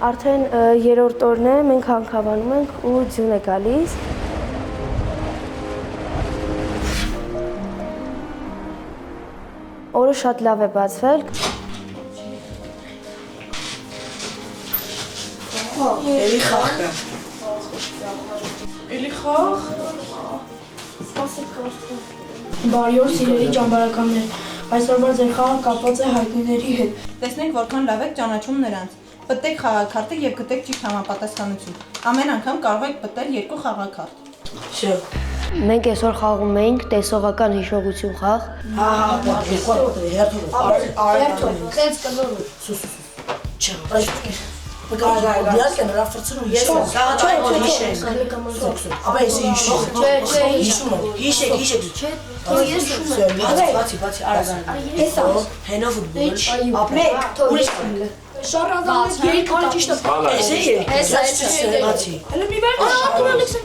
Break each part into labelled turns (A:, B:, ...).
A: Արդեն երրորդ օրն է, մենք հանքավանում ենք ու ձյուն է գալիս։ Օրը շատ լավ է բացվել։
B: Էլի խաղ կա։
C: Էլի խաղ։ Բարի օր, սիրելի ճամբարականներ։ Այսօրվա ձեր խաղը կապված է հայտնիների հետ։
D: Տեսնենք որքան լավ եք ճանաչում նրանց։ Պտտեք խաղաքարտը եւ գտեք ճիշտ համապատասխանություն։ Ամեն անգամ կարող եք պտտել 2 խաղաքարտ։
B: Շո։
A: Մենք այսօր խաղում էինք տեսողական հիշողություն խաղ։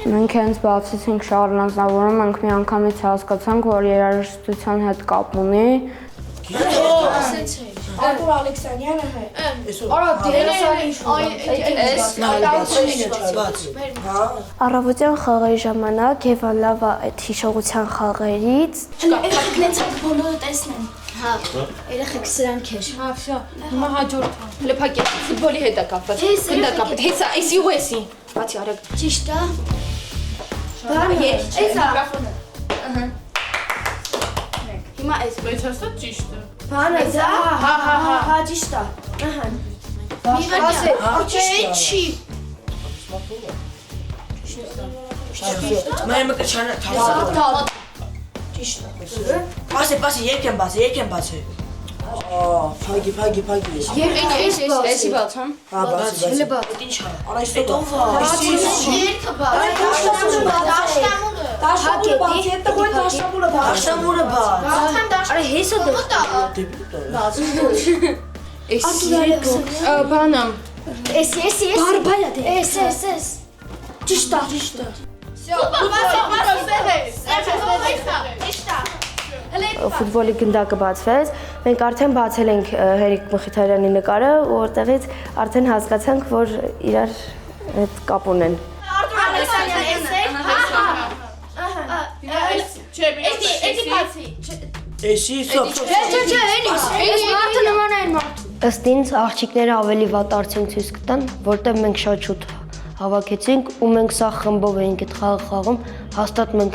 E: Մենք հենց բացից ենք շարժանազավորում, մենք մի անգամից հասկացանք, որ երաժշտության հետ կապ ունի։
C: Արտուր Ալեքսանյանը հա։
A: Առավոտյան խաղերի ժամանակ Եվան այդ հիշողության խաղերից։
F: Երեխեքնենց բոլորը տեսնեն։ Հա, երեխեք սրանք էր։
G: Հա, վсё, հիմա հաջորդ։ Հələ փակե, ֆուտբոլի հետ է կապված։ Գնդա կապ։ Հեսա, էսի ու էսի։ Բացի արեք։
F: Ճիշտ է։
G: Բանը, էսա։ Ահա։
F: Հիմա էս։
C: Բայց հաստատ ճիշտ է։
F: Բանը, հա, ճիշտ է։ Ահա։ Չի։
B: Մայմը կչանը թափ։
F: Ճիշտ է։
B: Պասի, երկեմ բացի։ Փագի։
G: Էսի բաց, հա։
B: Հա, բացի։ Ինչ է։ Արա իստո տոնվա։
F: Երկը
B: Դաշտամուրը բաց։
F: Արա հեսա դու։
G: Էսի բանը։
F: Էս։ Բարբայա դե։ Էս։ Ճիշտ է։
A: Ֆուտբոլի գնդակը բացվեց, մենք արդեն բացել ենք Հերիկ Մխիթարյանի նկարը, որտեղից արդեն հասկացանք, որ իրար հետ կապ ունեն։
F: Արտուր Ալեքսանյան
B: Էսի, ստոպ։
A: Ըստ ինձ աղջիկները ավելի վատ արդյունք ցույց կտան, որտեղ մենք շատ շուտ հավաքեցինք ու մենք սա խմբով էինք այդ խաղը խաղում, հաստատ մենք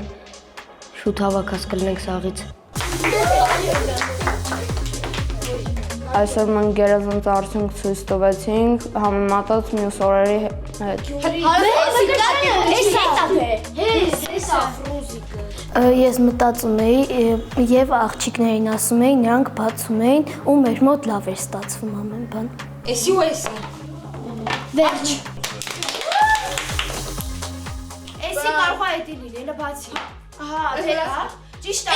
A: շուտ հավաքած կլինենք սաղից։
E: Այսօր մենք գերազանց արդյունք ցույց տվեցինք համեմատած մյուս օրերի հետ։
A: Ես մտածում էի եւ աղջիկներին ասում էի, նրանք բացում էին ու մեր մոտ լավ էր ստացվում ամեն բան։
G: Էսի ու էսի։
F: Վերջ։
C: Էսի կարող է էդի լինել, բացի։
F: Ահա, դե։
C: Ճիշտ է։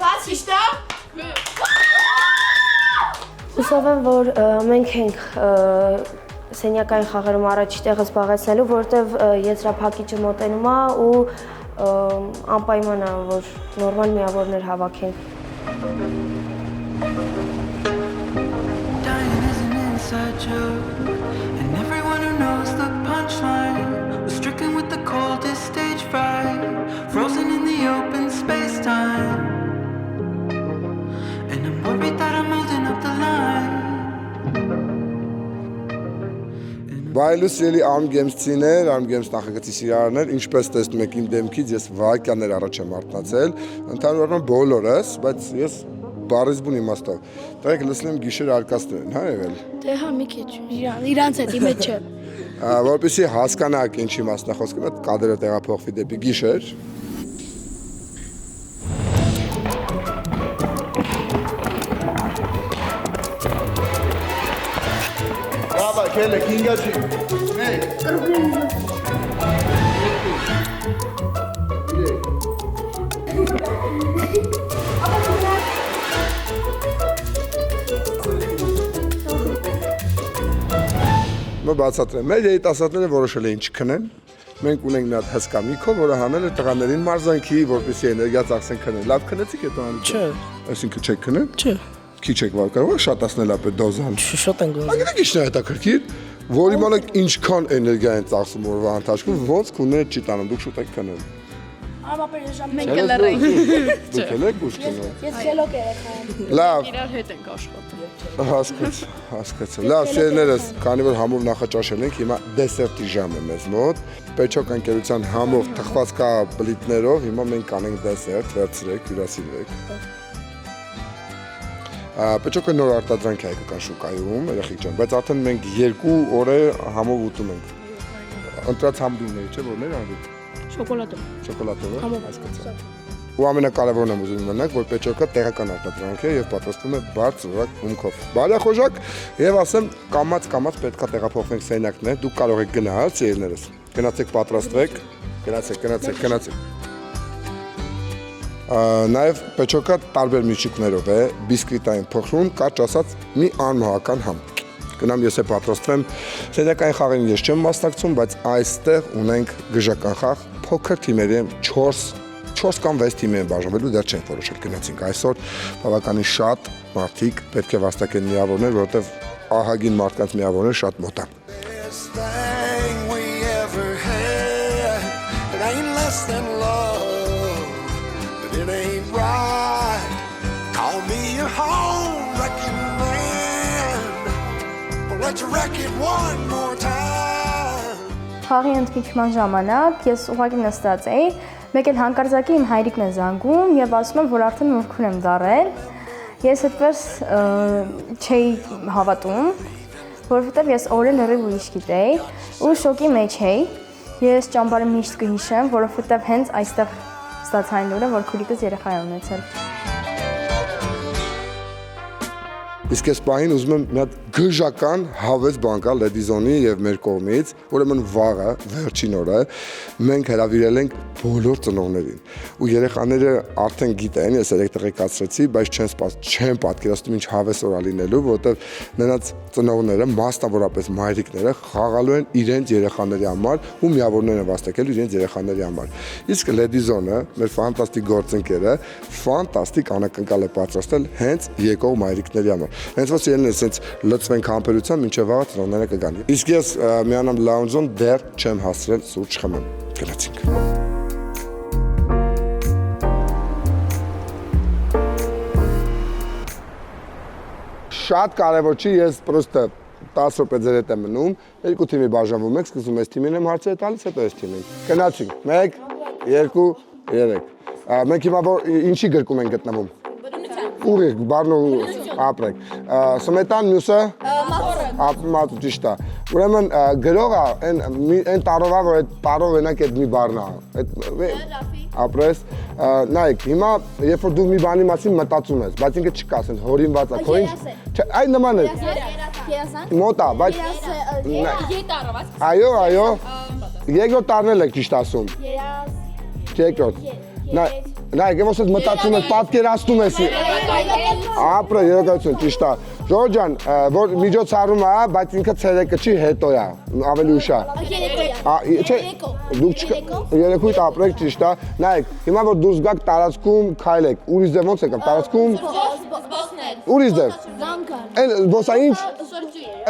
C: Բացի։ Ճիշտ է։
A: Հուսով եմ, որ մենք ենք սենյակային խաղերում առաջի տեղը զբաղեցնելու, որտեղ եզրափակիչը մոտենում է ու անպայման է, որ նորմալ միավորներ հավաքենք։
H: Բայլուս ելի Arm Games-ցիներ, Arm Games նախագծի սիրահարներ, ինչպես տեսնում եք իմ դեմքից, ես վայրկյաններ առաջ եմ արթնացել, ընդհանրապես բոլորս, բայց ես բառից բուն իմաստով։ Տղեկ լսնեմ գիշեր արկածներ են, հա եղել։
F: Դե հա մի քիչ, իրանց հետ իմը չէ։
H: Որպեսզի հասկանաք ինչի մասն է խոսքը, այդ կադրը տեղափոխվի դեպի գիշեր։ Քելը կինգաչի։ Մեկ։ Բացատրեմ, մեր երիտասարդները որոշել էին չքնեն, մենք ունենք մի հատ հսկա միքո, որը հանել է տղաներին մարզանքի, որպեսզի էներգիա ծախսեն քնել։ Լավ քնեցիք հետո անում։ Չէ։ Այսինքն չեք քնել։ Չէ։ Քիչ եք կարող շատ ասնել ապե դոզան։
B: Շատ են գոհ։
H: Ագիտեք ի՞նչն է հետաքրքիր, որ իմանաք ինչքան էներգիա են ծախսում օրվա ընթացքում, ոնց քունները չի տանում, դուք շուտ եք քնել։
G: Մենք կլռենք։
H: Դուք եք ուշ քնել։
C: Ես խելոք երեխա եմ։
H: Լավ,
G: Իրար հետ ենք աշխատում։
H: հասկացա։ Լավ, սերներս, քանի որ համով նախաճաշել ենք, հիմա դեսերտի ժամ է մեզ մոտ։ Պեչոկ ընկերության համով թխված կա բլիթներով, հիմա մենք կանենք դեսերտ, վերցրեք, հյուրասիրեք։ Պեչոկը նոր արտադրանք է հայկական շուկայում, երեխեք ջան, բայց արդեն մենք 2 օր է համով ուտում ենք։ Ընտրած համբույրները, չէ՞ որներ արվի։ Շոկոլադով, հասկացա։ Ու ամենակարևորն եմ ուզում իմանալ, որ պեչոկը տեղական արտադրանք է եւ պատրաստվում է բարձրորակ հումքով։ Բարեխոժակ եւ ասեմ կամած պետքա տեղափոխվենք սենյակներ, դուք կարող եք գնալ ծերներս։ Գնացեք պատրաստվեք, գնացեք։ Նաեւ պեչոկը տարբեր միջիկներով է, բիսկվիտային փոխրուն, կարճ ասած մի անմահական համ։ Գնամ ես է պատրաստվեմ, սենյակային խաղին ես չեմ մասնակցում, բայց այստեղ ունենք գժական խաղ, փոքր թիմերի 4 կամ 6 թիմի են բաժանվելու, դեռ չենք որոշել, գնացինք այսօր, բավականին շատ մարդիկ պետք է վաստակեն միավորներ, որովհետև ահագին մարդկանց միավորներ շատ մոտ է։
I: Խաղի ընդմիջման ժամանակ ես ուղղակի նստած էի, մեկ էլ հանկարծակի իմ հայրիկն է զանգում եւ ասում եմ, որ արդեն մորքուն եմ դառել։ Ես այդպես չէի հավատում, որովհետեւ ես օրը լրիվ ուրիշ գիտեի ու շոկի մեջ էի։ Ես ճամբարը միշտ կհիշեմ, որովհետեւ հենց այստեղ ստացա այն լուրը, որ քուրիկս երեխա է ունեցել։
H: Իսկ այս պահին ուզում եմ մի հատ գժական հավես բան կա Լեդիզոնի եւ մեր կողմից, ուրեմն վաղը, վերջին օրը մենք հրավիրել ենք բոլոր ծնողներին։ Ու երեխաները արդեն գիտեն, ես երեք տեղեկացրեցի, բայց չեն պատկերացնում ինչ հավես օր լինելու, որովհետեւ նրանց ծնողները, մասնավորապես մայրիկները խաղալու են իրենց երեխաների համար ու միավորներ են վաստակելու իրենց երեխաների համար։ Իսկ Լեդիզոնը, մեր ֆանտաստիկ գործընկերը, ֆանտաստիկ անակնկալ է պատրաստել հենց եկող մայրիկների համար։ Հենց որ սիրելիներս հենց լծվենք համբերությամբ, մինչև վաղը ծնողները կգան։ Իսկ ես միանամ լաունջում դեռ չեմ հասցրել սուրճ խմեմ։ Գնացինք։ Շատ կարևոր չի, ես պրոստը 10 րոպե ձեր հետ եմ մնում, 2 թիմի բաժանվում եք, սկզբում ես թիմին եմ հարցերը տալիս, հետո ես թիմին։ Գնացինք։ 1, 2, 3։ Մենք հիմա ինչի գրկում ենք գտնվում։ Ուղիղ, բառնով ապրեք։ Սմետան մյուսը մատու ճիշտ է։ Ուրեմն գրողը այն տարովա, որ այդ տարով ենակ այդ մի բառն է։ Ապրես։ Նայեք, հիմա երբ որ դու մի բանի մասին մտածում ես, բայց ինքը չկա, ասեն հորինված է, քո ինչ։ Այդ նման է։ Մոտ է, բայց Այո։ Երկրորդ տարնել եք ճիշտ ասում։ Երկրորդ։ Նայեք, ոնց ես մտածում ես, պատկերացնում ես։ Ապրե, երեխայություն, ճիշտ է։ Ժորժ ջան, որ միջոցառում է, բայց ինքը ցերեկը չի, հետո է, ավելի ուշ է։ Չէ, դուք երեկույթ ապրեք, ճիշտ է։ Նայեք, հիմա որ դուրս գաք տարածքում քայլեք, ուրիշ ձև ոնց եկավ, տարածքում։ Ուրիշ ձև։ Այն ոսա ինչ։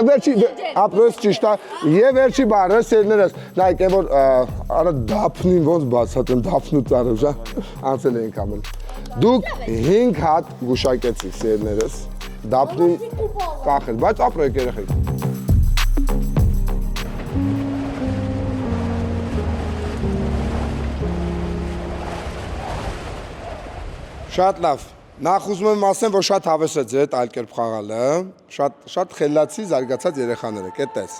H: Վերջի ապրես ճիշտ է։ Եվ վերջի բառը սերներս։ Նայեք, այն որ արա դափնին ոնց բացած են, դափնու ծառը, շա։ Անցել ենք ամեն։ Դուք 5 հատ գուշակեցիք սերներս։ Դափնին կախել, բայց ապրեք երեխեք։ Շատ լավ։ Նախ ուզում եմ ասեմ, որ շատ հավես է ձեր հետ այլ կերպ խաղալը, շատ խելացի զարգացած երեխաներ եք, էտես։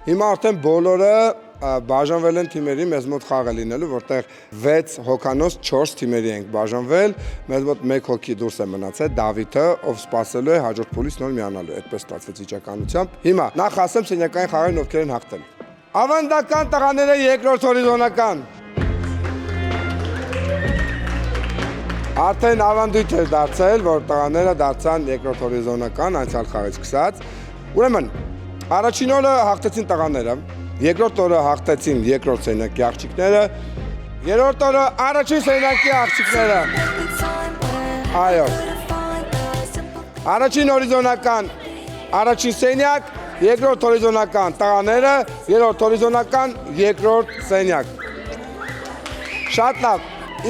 H: Հիմա արդեն բոլորը բաժանվել են թիմերի, մեզ մոտ խաղ է լինելու, որտեղ 6 հոգանոց 4 թիմերի ենք բաժանվել, մեզ մոտ 1 հոգի դուրս է մնացել, Դավիթը, ով սպասելու է հաջորդ փուլից նոր միանալու, այդպես ստացվեց վիճականությամբ։ Հիմա նախ ասեմ սենյակային խաղերին ովքեր են հաղթել։ Ավանդական տղաները երկրորդ հորիզոնական։ Արդեն ավանդույթ էր դարձել, որ տղաները դարձան երկրորդ հորիզոնական անցյալ խաղից սկսած։ Ուրեմն, առաջին օրը հաղթեցին տղաները, երկրորդ օրը հաղթեցին երկրորդ սենյակի աղջիկները, երրորդ օրը առաջին սենյակի աղջիկները։ Այո։ Առաջին հորիզոնական, առաջին սենյակ, երկրորդ հորիզոնական տղաները, երրորդ հորիզոնական, երկրորդ սենյակ։ Շատ լավ,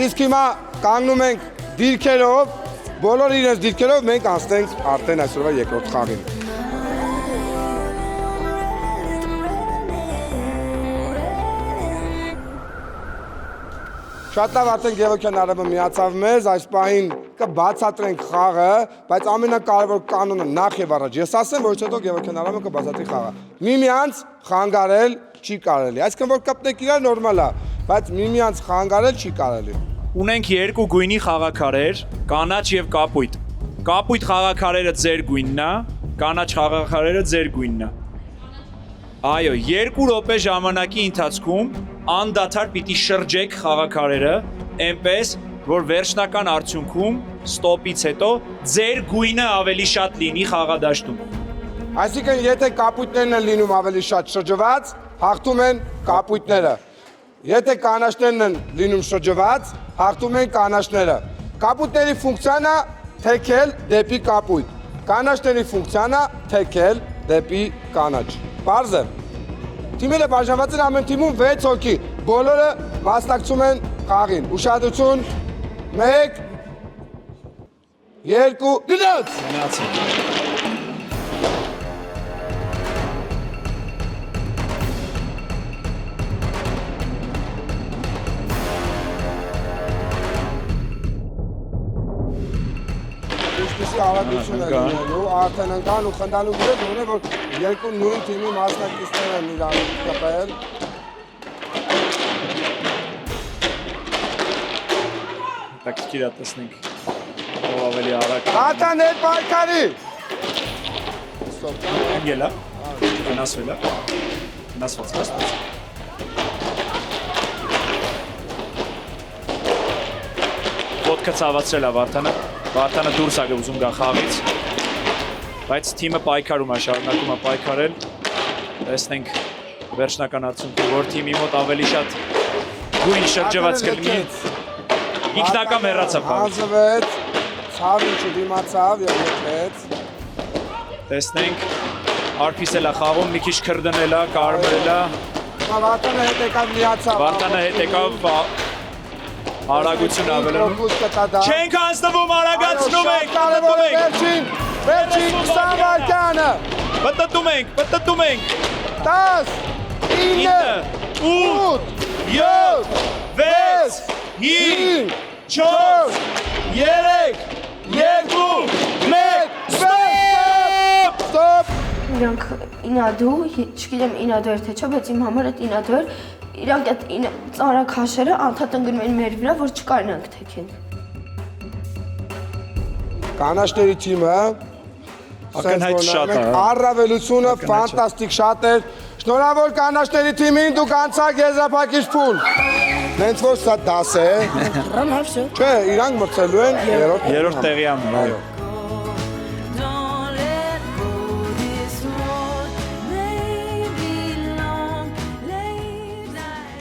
H: իսկ հիմա կանգնում ենք դիրքերով, բոլոր իրենց դիրքերով մենք անցնենք արդեն այսօրվա երկրորդ խաղին։ Շատ լավ, արդեն Գևորգյան Արևը միացավ մեզ, այս պահին կբացատրենք խաղը, բայց ամենակարևոր կանոնը նախ եւ առաջ ես ասեմ, որից հետո Գևորգյան Արևը կբացատրի խաղը։ Միմյանց խանգարել չի կարելի, այսինքն որ կպնեք իրար նորմալ է, բայց միմյանց խանգարել չի կարելի։
J: Ունենք երկու գույնի խաղաքարեր, կանաչ եւ կապույտ։ Կապույտ խաղաքարերը ձեր գույնն է, կանաչ խաղաքարերը ձեր գույնն է։ Այո, 2 րոպե ժամանակի ընթացքում անդադար պիտի շրջեք խաղաքարերը, այնպես որ վերջնական արդյունքում ստոպից հետո ձեր գույնը ավելի շատ լինի խաղադաշտում։
H: Այսինքն եթե կապույտներն են լինում ավելի շատ շրջված, հաղթում են կապույտները։ Եթե կանաչներն են լինում շրջված, հաղթում են կանաչները։ Կապույտների ֆունկցիան է թեքել դեպի կապույտ։ Կանաչների ֆունկցիան է թեքել դեպի կանաչ։ Պարզ է։ Թիմերը բաժանված են ամեն թիմում 6 հոգի։ Բոլորը մասնակցում են խաղին։ Ուշադրություն։ 1 2 գնաց։ Արագություն է լինելու, արդեն ընկան ու խնդալու գրետ ունե, որ երկու նույն թիմի մասնակիցներ են իրար կպել։
J: Տակտիկիրա տեսնենք, ով ավելի արագ։
H: Հատան հետ պայքարի։
J: Անգելա, վնասվել է, վնասված կաստուց։ Ոտքը ցավացրել է Վարդանը դուրս է ուզում գա խաղից, բայց թիմը պայքարում է, շարունակում է պայքարել, տեսնենք վերջնական արդյունքում, որ թիմի մոտ ավելի շատ գույն շրջված կլինի, ինքնակամ հեռացավ խաղից։
H: Հանձվեց, ցավին չդիմացավ և եկվեց։
J: Տեսնենք, Արփիս էլ է խաղում, մի քիչ քրդնել է, կարմրել է։
H: Վարդանը հետ եկավ միացավ։
J: Վարդանը հետ եկավ, արագություն ավելանում։ Չենք անցնվում, արագացնում ենք, պտտում ենք։
H: Վերջին 20 վայրկյանը։
J: Պտտում ենք։
H: 10, 9, 8, 7, 6, 5, 4, 3, 2, 1, ստոպ։
A: Իրանք ինադու, չգիտեմ ինադու էր թե չէ, բայց իմ համար այդ ինադու էր, իրանք այդ ծարակ հաշերը անդադ ընկնում են մեր վրա, որ չկարնանք թեքենք։
H: Կանաչների թիմը
J: ակնհայտ շատ է։
H: Առավելությունը ֆանտաստիկ շատ էր։ Շնորհավոր կանաչների թիմին, դուք անցաք եզրափակիչ փուլ։ Նենց որ սա դաս է։ Չէ, իրանք մրցելու են
J: երրորդ տեղի ամեն, այո։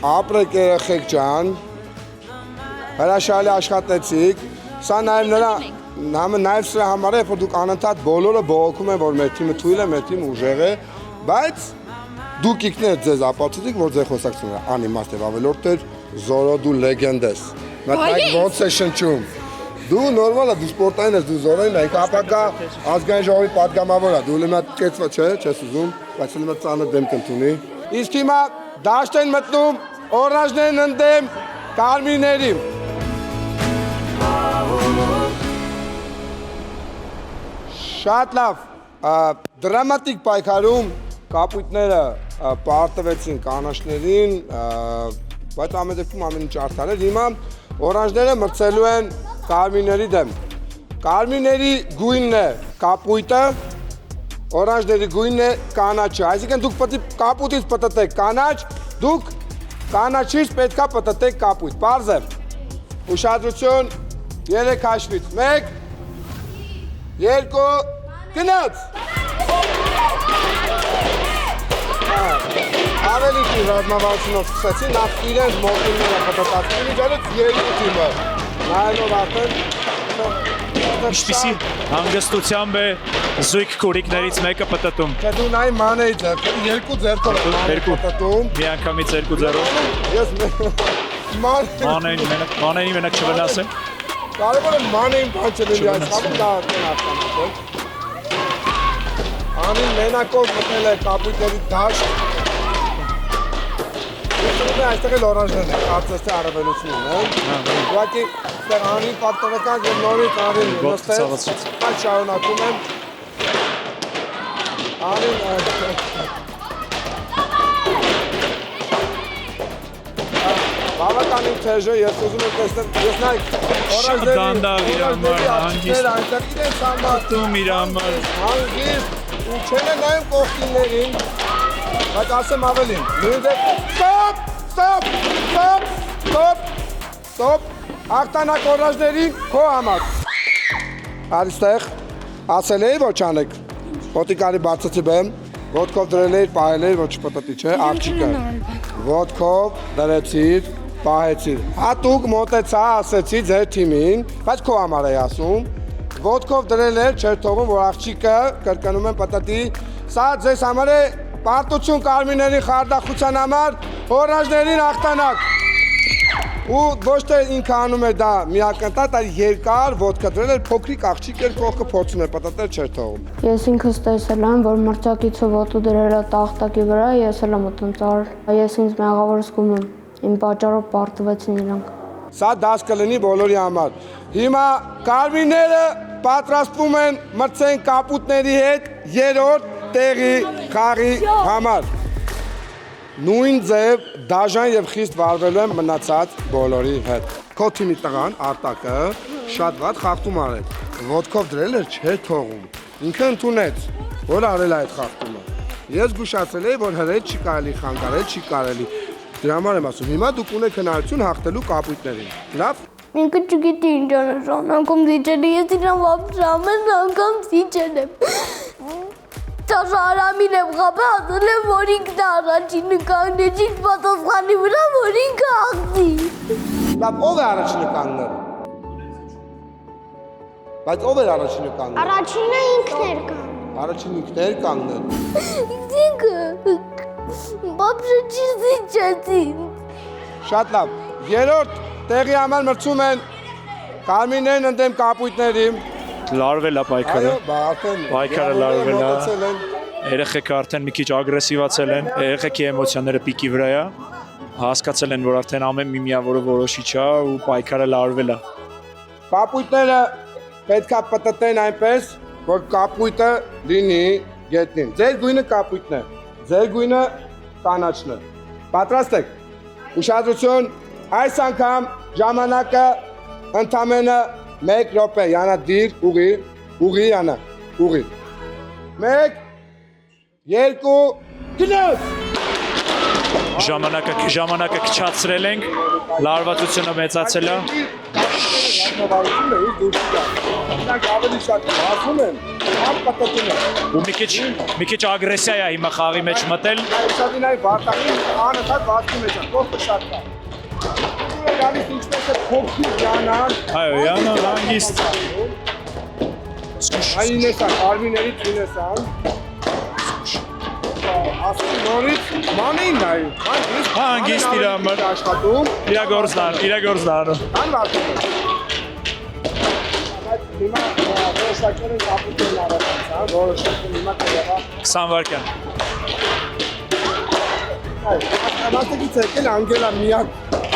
H: Ապրեք երեխեք ջան, հրաշալի աշխատեցիք, սա նաև սրա համար է, որ դուք անընդհատ բոլորը բողոքում են, որ մեր թիմը թույլ է, մեր թիմը ուժեղ է, բայց դուք ինքներդ ձեզ ապացուցիք, որ ձեր խոսակցությունը անիմաստ եւ ավելորդ էր, Զորո դու լեգենդ ես։ Մտայք ոնց է շնչում։ Դու նորմալ է, դու սպորտային ես, դու Զորոին է, ապակա ազգային ժողովի պատգամավոր է, դու լիմա կեցված չէ, չես ուզում, բայց լիմա ծանր դեմ կընդունի։ Իսկ հիմա դաշտ են մտնում օրանժներն ընդդեմ կարմիրների։ Շատ լավ, դրամատիկ պայքարում կապույտները պարտվեցին կանաչներին, բայց ամեն դեպքում ամեն ինչ արդար էր։ Հիմա օրանժները մրցելու են կարմիրների դեմ։ Կարմիրների գույնն է կապույտը, օրանժների գույնն է կանաչը, այսինքն դուք պետք է կապույտից պտտեք կանաչ, դուք կանաչից պետք է պտտեք կապույտ, պարզ է։ Ուշադրություն, 3 հաշվից, 1, 2, գնաց։ Ավելի քիչ ռազմավարությունով սկսեցին, նախ իրենց մոտիվները պտտացին, միջալից երկու թիմը, նայելով արդեն
J: Ինչպիսի հանգստությամբ է զույգ քուրիկներից մեկը պտտում։
H: Թե դու նայ մանեի ձեռքը, երկու ձեռքով
J: Երկու։
H: պտտում։
J: Միանգամից երկու ձեռով։
H: Ես
J: Մանեին մենակ չվնասեն։
H: Կարևորը մանեին բան չլինի, այս խաղում դա արտանացել։ Անին մենակով մտել է կապույտների դաշտ։ Ես այստեղ էլ օրանժներն են, կարծես թե առավելություն ունեն։ Ուղղակի այստեղ անին պատտորական եւ նորից անին նստել, այդ շարունակում են։ Անին բավականին թեժ է, ես ուզում եմ տեսնել, ես նայք
J: Դանդաղ իր համար, հանգիստ տում իր համար։
H: Հանգիստ ու չեն է նայում կողքիններին, բայց ասեմ ավելին, նույն դեպ, ստոպ, հաղթանակ օրանժներին քո համար։ Արիստեղ, ասել էի ոչ անեք, ոտիկարի բացեցի բեմ, ոտքով դրել էիր, պահել էիր, ոչ պտտի չէ, աղջիկը, ոտքով դրեցիր, պահեցիր, հատուկ մոտեցա ասեցի ձեր թիմին, բայց քո համար էի ասում, ոտքով դրել էր, չէր թողում, որ աղջիկը կրկնում են պտտի, սա ձեզ համար է պարտություն կարմիրների խարդախության համար, օրանժներին հաղթանակ։ Ու ոչ թե ինքը անում էր դա միակնտատ, այլ երկար ոտքը դրել էր, փոքրիկ աղջիկ էր, կողքը փորձում էր պտտել, չէր թողում։
E: Ես ինքս տեսել եմ, որ մրցակիցը ոտը դրել է տախտակի վրա, ես էլ եմ ուտում ծարել։ Ես ինձ մեղավոր զգում եմ, իմ պատճառով պարտվեցին իրանք։
H: Սա դաս կլինի բոլորի համար։ Հիմա կարմիրները պատրաստվում են մրցեն կապուտների հետ երրորդ տեղի խաղի համար։ Նույն ձև դաժան եւ խիստ վարվելու են մնացած բոլորի հետ։ Քո թիմի տղան Արտակը շատ վատ խախտում արել։ Ոտքով դրել էր չէ թողում։ Ինքը ընդունեց, որ արել այդ խախտումը։ Ես զգուշացել էի, որ հրել չի կարելի խանգարել, չի կարելի։ Դրա համար եմ ասում, հիմա դուք ունեք հնարավորություն հաղթելու կապույտներին։ Լավ։
A: Ինքը չգիտի ինչ անշանակում դիջել է, ես իրան վապշամեն անգամ դիջել եմ։ Տաշարամին եմ խապը ասել եմ, որ ինքն առաջինը կանգնեց իր պատասխանի վրա, որ ինքը աղձի։
H: Լավ, ով է առաջինը կանգնել։ Բայց ով էր առաջինը կանգնել։
A: Առաջինը ինքն էր կանգնել։
H: Առաջին ինքն էր կանգնել։
A: Ինքը բապշը չի զիջեցին։
H: Շատ լավ։ Երրորդ տեղի համար մրցում են կարմիրներն ընդդեմ կապույտների։
J: Լարվել է պայքարը։ Պայքարը լարվել է։ Երեխեքը արդեն մի քիչ ագրեսիվացել են, երեխեքի էմոցիաները պիկի վրա է։ Հասկացել են, որ արդեն ամեն մի միավորը որոշիչ է ու պայքարը լարվել է։
H: Կապույտները պետք է պտտեն այնպես, որ կապույտը լինի գետնին։ Ձեր գույնը կապույտն է, ձեր գույնը կանաչն է։ Պատրաստ եք։ Ուշադրություն, այս անգամ ժամանակը ընդամենը 1 րոպե, Յանա դիր, ուղի Յանա, ուղի։ 1, 2, գնաց։
J: Ժամանակը քչացրել ենք, լարվածությունը մեծացել է։
H: Նրանք ավելի շատ ասում են, ամ պտտում են։
J: Ու մի քիչ ագրեսիա է հիմա խաղի մեջ մտել։
H: Այսատին այ վարտակին անընդհատ վազքի մեջ է, կողքը շատ կա։ Դուրը գալիս ինչպես է փոքրիկ Յանան։
J: Այո, Յանա հանգիստ։
H: Այն է սա, կարմիրների թինեսան։ Ասում նորից մանեին նայում,
J: հանգիստ իր համար
H: աշխատում։
J: Իր գործնարը։
H: Կան վարտում է։ Բայց հիմա որոշակել են կապուտեն առանցան, որոշակել հիմա կեղա։
J: 20 վարկյան։
H: Ամաստակից եկել անգելա միակ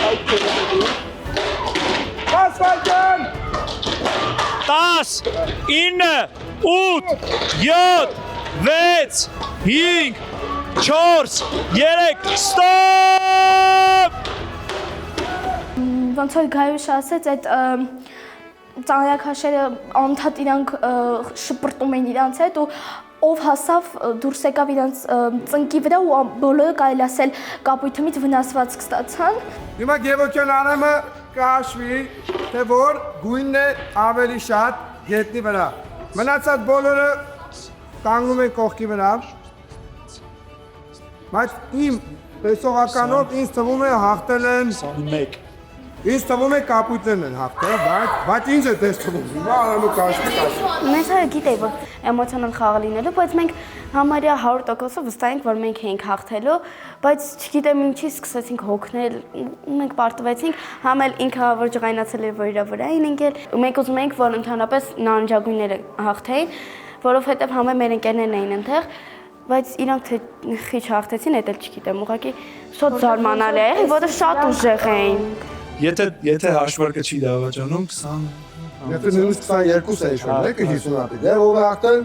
H: այդ կեղետի։ 10 վարկյան։
J: 10, 9, 8, 7, 6, 5, 4, 3, ստոպ։
I: Ոնց որ Գայուշ ասեց, այդ ծանրակաշերը անդադ իրանք շպրտում են իրանց հետ ու ով հասավ դուրս եկավ իրանց ծնկի վրա ու բոլորը կարելի ասել կապույտումից վնասվածք ստացան։
H: Հիմա Գևոքյան Արամը կհաշվի, թե որ գույնն է ավելի շատ գետնի վրա։ Մնացած բոլորը կանգնում են կողքի վրա։ Բայց իմ տեսողականով ինձ թվում է հաղթել են Ինձ թվում է կապույտներն են հաղթել, բայց ինձ է դες թվում։ Հիմա Արամը կասի։
A: Մեզ հայը գիտեի, որ էմոցիոնալ խաղ լինելու, բայց մենք համարյա 100%-ով վստահ ենք, որ մենք էինք հաղթելու, բայց չգիտեմ ինչի սկսեցինք հոգնել, մենք պարտվեցինք, համ էլ ինքը որ ջղայնացել էր, որ իր վրա էին ընկել, մենք ուզում էինք, որ ընդհանրապես նարնջագույնները հաղթեին, որովհետև համ մեր ընկերներն էին այնտեղ, բայց իրանք թե քիչ հաղթեցին, դա էլ չգիտեմ, ուղղակի շատ զարմանալի է, որովհետև շատ ուժեղ էին։
J: Եթե հաշվարկը չի դավաճանում 20
H: Եթե նույնիսկ 22 է իշխան, եկը 50-ը։ Դե ով է հաղթել։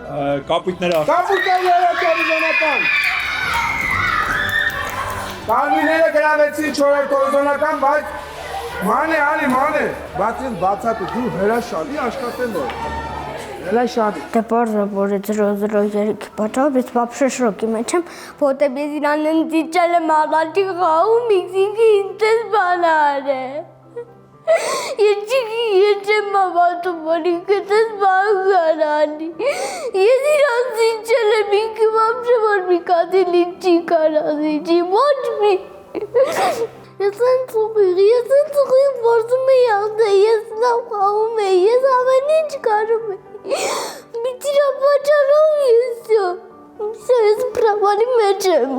J: կապույտները
H: Կապույտները կորիզոնական։ Կարմիրները գրավեցին 4-րդ կորիզոնական, բայց մանե, բայց ինձ բացատու դու հրաշալի աշխատել է։ Հրաշալի։
A: Да պարզա, որ 0-0-3 պատճառով ես вообще շոկի մեջ եմ, որտեղ ես իրանն դիճել եմ աղալի խաղում, ինքը ինձ բանար է։ Ես չեմ ավարտում, որ ինքը դες բան արանի։ Ես իրան դիճել եմ, ինքը вообще որ մի կադիլի չի կարանի, չի ոչ մի։ Ես են ծուղի որսում էի աղդե, ես նավ խաղում էի, ես ամեն ինչ կարում էի։ Միտիրա պատճառով ես պրավանի մեջ եմ։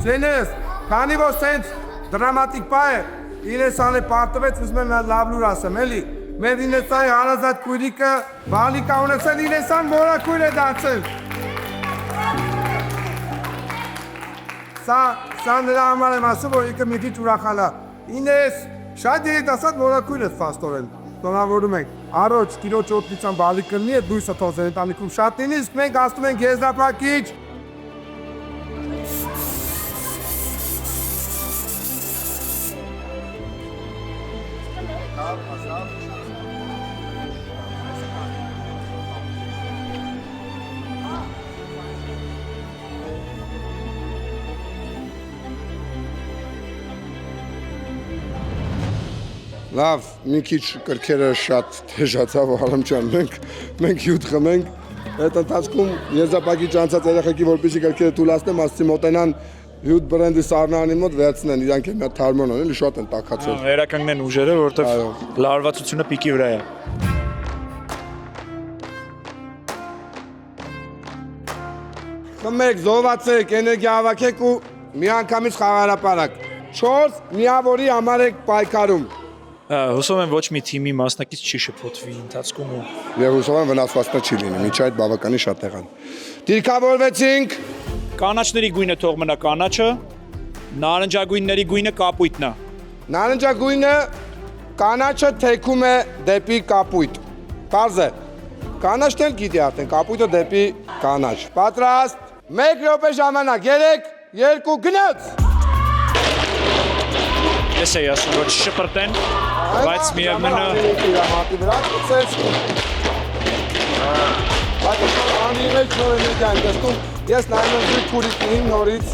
H: Ձենես, քանի որ սենց դրամատիկ պա է, Ինեսանը պարտվեց, ուզում եմ լավ լուր ասեմ, էլի։ Մեր Ինեսայի հարազատ կույրիկը բալիկա ունեցել, Ինեսան որակույր է դարձել։ Սա նրա համար եմ ասում, որ ինքը մի քիչ ուրախանա։ Ինես, շատ երիտասարդ որակույր է ֆաստորեն։ Տոնավորում ենք, առոջ տիրոջ օդնության բալիկ կլինի է դույսը թող ձեր ընտանիքում շատ լինի, իսկ մենք ասում ենք եզրափակիչ։ Լավ, մի քիչ կրքերը շատ թեժացավ Արամ ջան, մենք հյութ խմենք, այդ ընթացքում եզրափակիչ անցած երեխեքի որպեսզի կրքերը թույլատնեմ, ասացի մոտենան հյութ բրենդի սառնարանի մոտ վերցնեն, իրանք էլ մի հատ թարմոն են, էլի շատ են տաքացել։
J: Վերականգնեն ուժերը, որովհետև լարվածությունը պիկի վրա է։
H: Խմեք, զովացեք, էներգիա հավաքեք ու միանգամից խաղարապարակ։ 4 միավորի համար եք պայքարում։
J: Հուսով եմ ոչ մի թիմի մասնակից չի շփոթվի ընթացքում ու
H: Եվ հուսով եմ վնասվածքներ չի լինի, միջի այդ բավականին շատ եղան։ Դիրքավորվեցինք։
J: կանաչների գույնը թող մնա կանաչը, նարնջագույնների գույնը կապույտն է։
H: Նարնջագույնը կանաչը թեքում է դեպի կապույտ։ Պարզ է։ Կանաչն էլ գիտի արդեն, կապույտը դեպի կանաչ։ Պատրաստ։ 1 րոպե ժամանակ, 3, 2, գնաց։
J: Ես էի ասում, որ չշպրտեն, բայց միևնույնը
H: մատի վրա գցեց։ Բայց անի մեջ նոր էներգիա եմ տեսնում, ես նայում եմ զույգ քուրիկին նորից,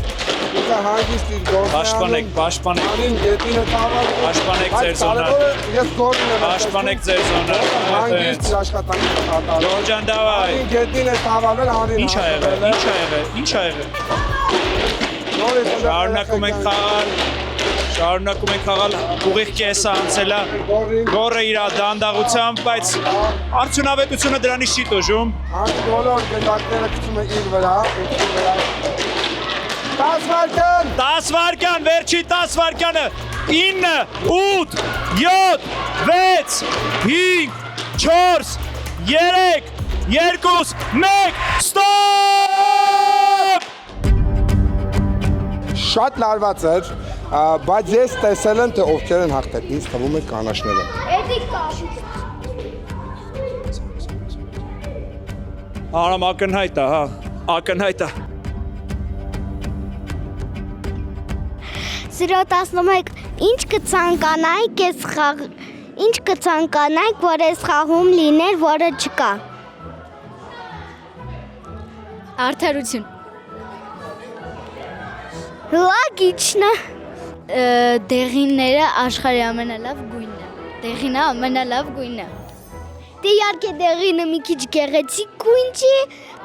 H: ինքը հանգիստ իր գործն է
J: Պաշտպանեք,
H: Անին գետինը տավալ,
J: պաշտպանեք ձեր զոնը,
H: ես գործն եմ
J: պաշտպանեք ձեր զոնը,
H: հանգիստ իր աշխատանքի կատարել։
J: Ջորջան դավայ,
H: Անին գետինը տավալել, անին
J: ինչ ա եղել, շարունակում ենք խաղալ, ուղիղ կեսը անցելա, գորը իրա դանդաղությամբ, բայց արդյունավետությունը դրանից չի տոժում։
H: Անք բոլոր գետակները գցում է իր վրա, 10 վարկյան,
J: 10 վարկյան, վերջի 10 վարկյանը, 9, 8, 7, 6, 5, 4, 3, 2, 1, ստոպ!
H: Շատ լարված էր, բայց ես տեսել եմ, թե ովքեր են հաղթել, ինձ թվում է կանաչները։
J: Արամ ակնհայտ է, հա, ակնհայտ է։
K: Սիրո 11, ինչ կցանկանայիք, որ այս խաղում լիներ, որը չկա։
F: Արդարություն։
K: Լագիչն է։
F: Դեղինները աշխարհի ամենալավ գույնն է։ Դեղինը ամենալավ գույնն է։
K: Դե իհարկե դեղինը մի քիչ գեղեցիկ գույն չի,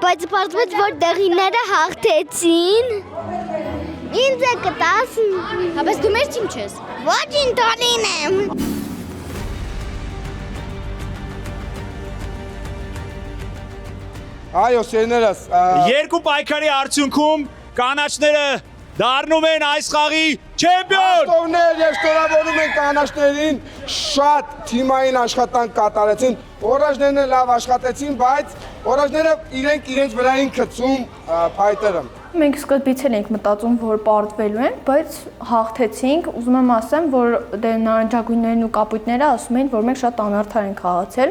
K: բայց պարզվեց, որ դեղինները հաղթեցին։ Ինձ է կտաս։
F: Հա, բայց դու մեր թիմ չես։
K: Ոչինչ տոնին եմ։
H: Այո, սերներս,
J: Երկու պայքարի արդյունքում կանաչները դառնում են այս խաղի չեմպիոն։
H: Արտովներ եւ շնորհավորում են կանաչներին, շատ թիմային աշխատանք կատարեցին, օրաժներն էլ լավ աշխատեցին, բայց օրաժները իրենց վրա էին գցում փայտերը։
I: Մենք սկզբից էլ ենք մտածում, որ պարտվելու են, բայց հաղթեցինք։ Ուզում եմ ասեմ, որ նարնջագույններն ու կապույտները ասում են, որ մենք շատ անարդար ենք խաղացել։